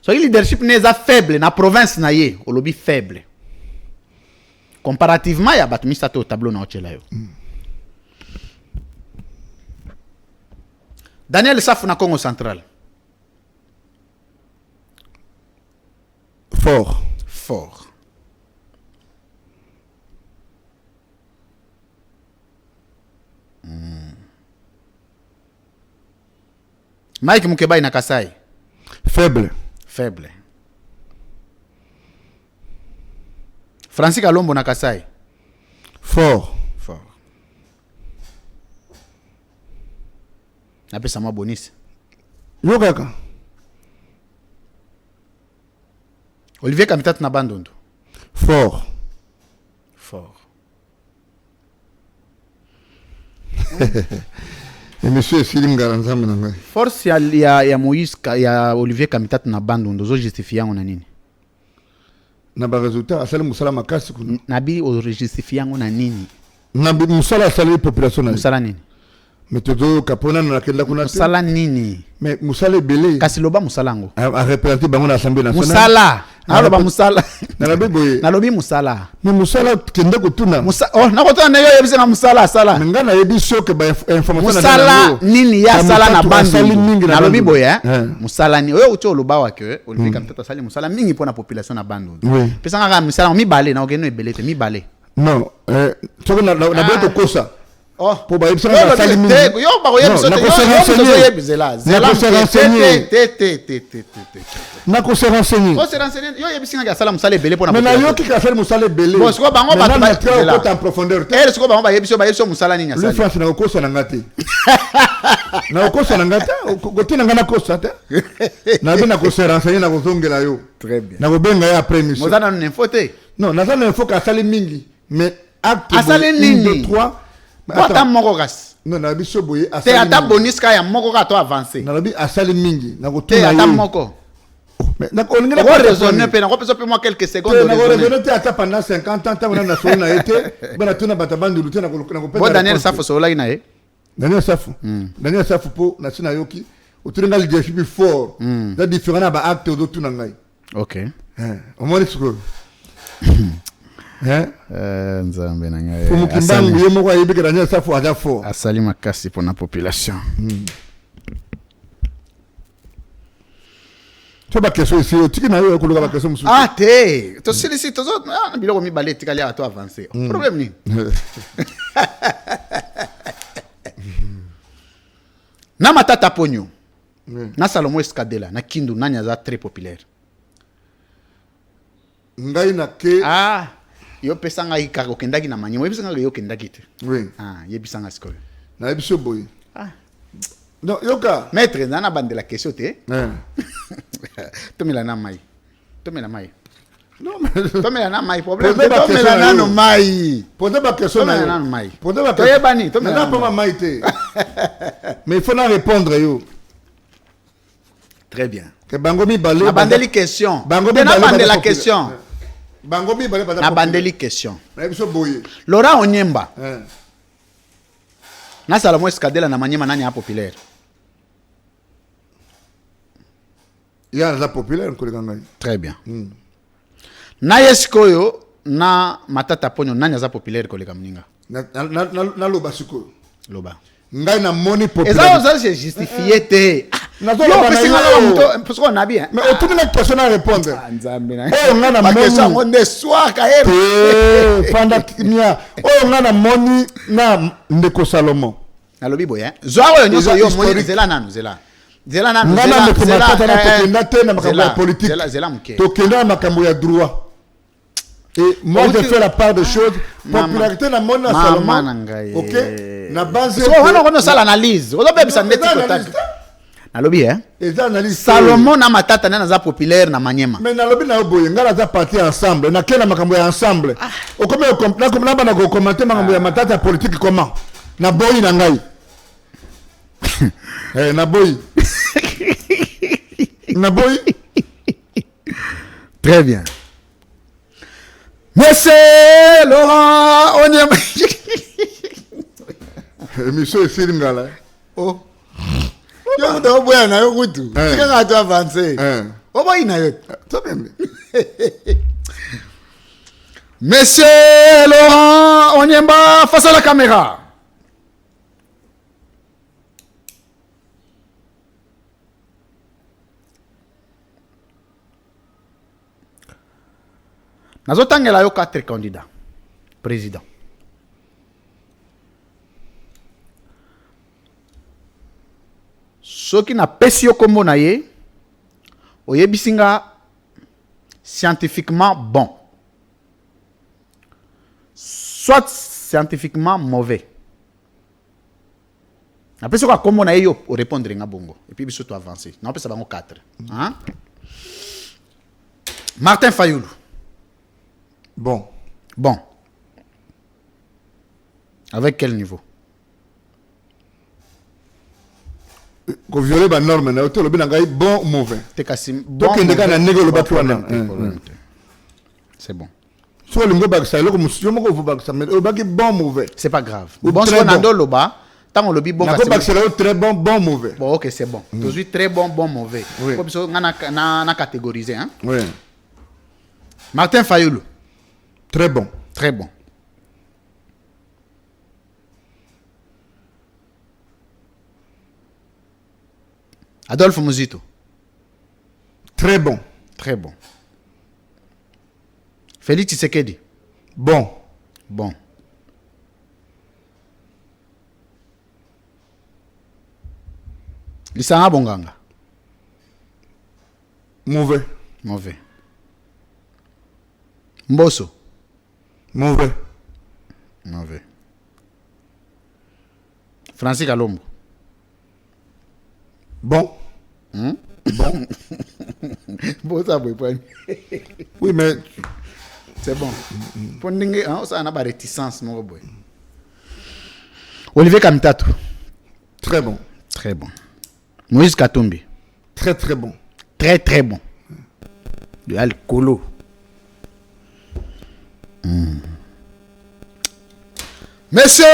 Ce qui leadership na est faible na province na ye, olobi faible. Comparativement ya batumisa to tableau na ochela yo. Daniel Safu na Congo Central. Fort. Mike Mukebai na Kasai. Faible. Francis Kalombo na Kasai. Fort. Napesa ma bonus. Yo kaka. Olivier Kamitat na Bandundu. Fort. Et monsieur Silim Garanzam na ngai. Force ya Moïse ya Olivier Kamitat na Bandundu zo justifier ngo na nini? Na ba résultat asali musala makasi kuna. Nabi o justifier ngo na nini? Na bi musala asali population na. Musala nini? Mais todo kapona na kenda kuna. Musala nini? Mais musala belé. Kasi loba musala ngo. A représenter bango na assemblée nationale. Musala. Naloba musala. Nalobi musala. Mais musala kende kutuna. Oh, nakotana na yo yebise na musala sala. Nga na yebi shoke ba information na. Musala nini ya sala na Bandundu. Nalobi boya. Musala ni oyo uti oloba wa ke Olivier Kamitat sali musala mingi pona population na Bandundu. Pesa nga musala mi bale na okeno ebelete mi bale. Non, soko na beto kosa. Oh, pour ba yebisa na sali mingi. Yo ba ko yebisa yo yebizela. Zela na ko se renseigner. Ko se renseigner yo yebisa nga sala musala ebele pona. Mais na yo ki ka faire musala ebele. Bon, siko bango ba en profondeur. Siko bango ba yebisa musala nini asala. Le France na ko so na ngati. Na ko so na ngata, ko tina ngana ko sa ta. Na bina ko se renseigner na ko zongela yo. Très bien. Na ko benga ya après mission. Mozana na infote. Non, na zana info ka sali mingi, mais acte 2 3 Ata moko gas. Non, na biso boye asali. Te ata bonus ka ya moko ka to avancer. Na bi asali mingi, na ko to na yo. Te ata moko. Mais na ko ngena ko raisonner pe na ko peso pe moi quelques secondes. Na ko raisonner te ata pendant 50 ans ta na so na été, bana tuna batabandu lute na ko pe. Bo Daniel Safu so la ina e. Daniel Safu po na sina yoki, uturinga leadership fort. Da différent na ba acte do tuna ngai. OK. Au moins ce nzambe na ngai mukimbangu yo moko ayebika Daniel Safu aja fort asali makasi pour la population. To ba question ici tiki na yo kuluka ba question musu te to sili to zo na biloko mi balé tikali à to avancer problème ni na Matata Ponyo na Salomon Escadela na Kindu nanya za très populaire ngai na ke yo pesanga ikako kendaki na manyimo yebisanga yo kendaki te. Oui. Yebisanga sikoyo. Na yebiso boy. Non, yoka. Maître na bande la question te. Tomela na mai. Non, mais tomela na mai problème. Tomela na no mai. Pose ba question na na mai. Pose ba question. Toyebani, tomela na pas mai te. Mais il faut na répondre yo. Très bien. Que bango mi balé. Na bandeli question. Bango mi balé. Na bandela question. Bango mi balé na bandeli question. Na biso boye. Laurent Onyemba. Na Salomon Escadela na manyema nani a populaire. Ya la populaire ko ngai. Très bien. Na yeskoyo na Matata Ponyo nani za populaire ko leka mninga. Na loba sikoyo. Loba. Ngai na moni populaire. Eza c'est justifié te. Na zo ba na parce qu'on a bien. Mais aucune personne à répondre. Nzambe na. Oh ngana moni. Parce qu'on est soir ka Panda nia. Oh ngana moni na ndeko Salomon. Na lobi boya. Zoa nyoso yo moni zela nanu zela. Zela ngana meko matata na tokenda te na makambo ya politique. Zela mke. Tokenda na makambo ya droit. Et moi, je fais la part des choses. Popularité dans le monde Salomon. Ok. Na base. On a ça l'analyse. On a même ça net na lobby hein. Salomon na matata na za populaire na Maniema. Mais na lobby na oboye ngala za parti ensemble. Na kena makambo ya ensemble. O comme na bana ko commenter makambo ya matata politique comment? Na boyi na ngai. Na boyi. Na boyi. Très bien. Monsieur Laurent Onyema. Monsieur Siringala. Oh. Yo ndo boya na yo kutu. Kanga tu avancer. Obo ina yo. Monsieur Laurent Onyema face à la caméra. Nazotangela yo 4 candidats président. Soki na pesi yo kombo na ye oyebisinga scientifiquement bon, soit scientifiquement mauvais. Na pesi yo kombo na ye yo o répondre nga bongo et puis biso to avancer. Na pesa bango 4. Hein? Martin Fayoulou. Bon. Bon. Avec quel niveau? Ko violer ba norme na hôtel bien ngai bon ou mauvais. Bon. C'est bon. Soit le ngobak ça le comme si yo moko vobak ça mais o baki bon mauvais. C'est pas grave. Bon ce qu'on a dans loba, tant on le bi bon ka c'est très bon bon mauvais. Bon OK, c'est bon. Toujours très bon bon mauvais. Comme ça na catégoriser hein. Oui. Martin Fayoulou. Très bon. Très bon. Adolphe Muzito. Très bon. Très bon. Félix Tshisekedi. Bon. Bon. Lisanga Bonganga. Mauvais. Mauvais. Mbosso. Mauvais. Mauvais. Francis Kalombo. Bon. Bon. Bon, ça va. Oui, mais c'est bon. Pour nous, ça a une réticence, mon boy. Olivier Kamitatou. Très bon. Très bon. Moïse Katumbi. Très très bon. Très très bon. De Alcolo. Monsieur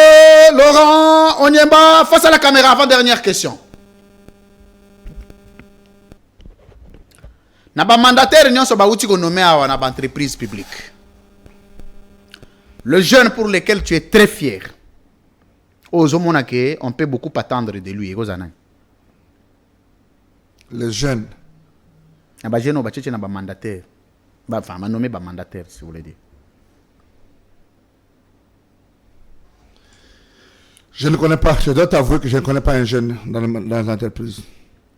Laurent Onyema, face à la caméra, avant-dernière question. Naba mandataire nyonso ba uti ko nommé awa na ba entreprise publique. Le jeune pour lequel tu es très fier. Ozomonake, on peut beaucoup attendre de lui. Le jeune. Naba jeune ba tchétché na ba mandataire. Ba enfin, ma nommé ba mandataire si vous voulez dire. Je ne connais pas, je dois t'avouer que je ne connais pas un jeune dans l'entreprise.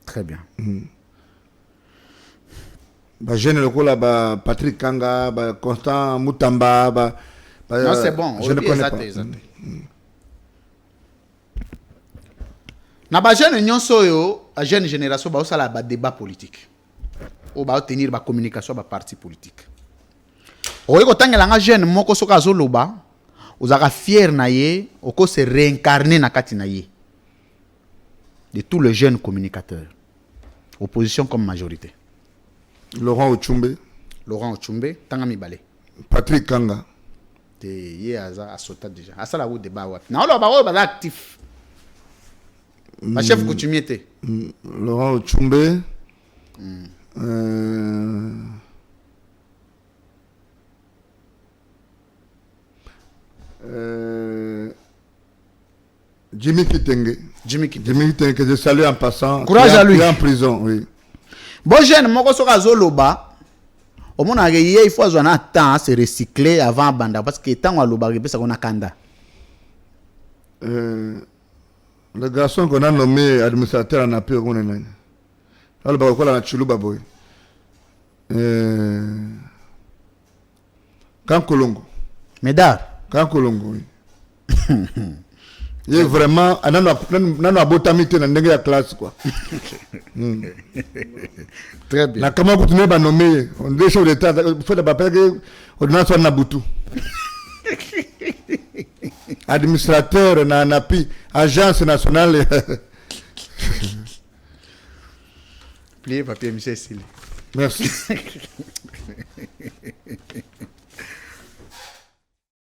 Très bien. Bah, jeune le là, bah, Patrick Kanga, bah, Constant Moutamba, bah, non, c'est bon. Je ne connais pas. Na ba jeune nyonso yo, a jeune génération ba osala ba débat politique. O ba tenir ba communication ba parti politique. Oye ko tangela nga jeune moko soka azoloba, ozaka fier na ye, oko se réincarner na kati na ye. De tous les jeunes communicateurs. Opposition comme majorité. Laurent Ochumbe. Laurent Ochumbe, Tangami Balé. Patrick Kanga. Ye aza asota déjà. Asala ou débat wa. Na olo ba ba actif. Ma chef coutumier té. Laurent Ochumbe. Jimmy Kitenge. Jimmy Kitenge que je salue en passant. Courage à lui. Il est en prison, oui. Bon jeune, moko soka zoloba. Au moins il faut avoir un temps à se recycler avant banda parce que tant on loba ça qu'on a kanda. Le garçon qu'on a nommé administrateur en appui on est. Alors bah quoi la chuluba boy. Kankolongo. Médard. Kankolongo, oui. Il est vraiment, nano abotamité dans la classe, quoi. Très bien. Na kama kutume ba nommé, on dit chef d'état, il faut d'abord que ordonnance na Butu. Administrateur na ANAPI, agence nationale. Pliez papier, monsieur Sili. Merci.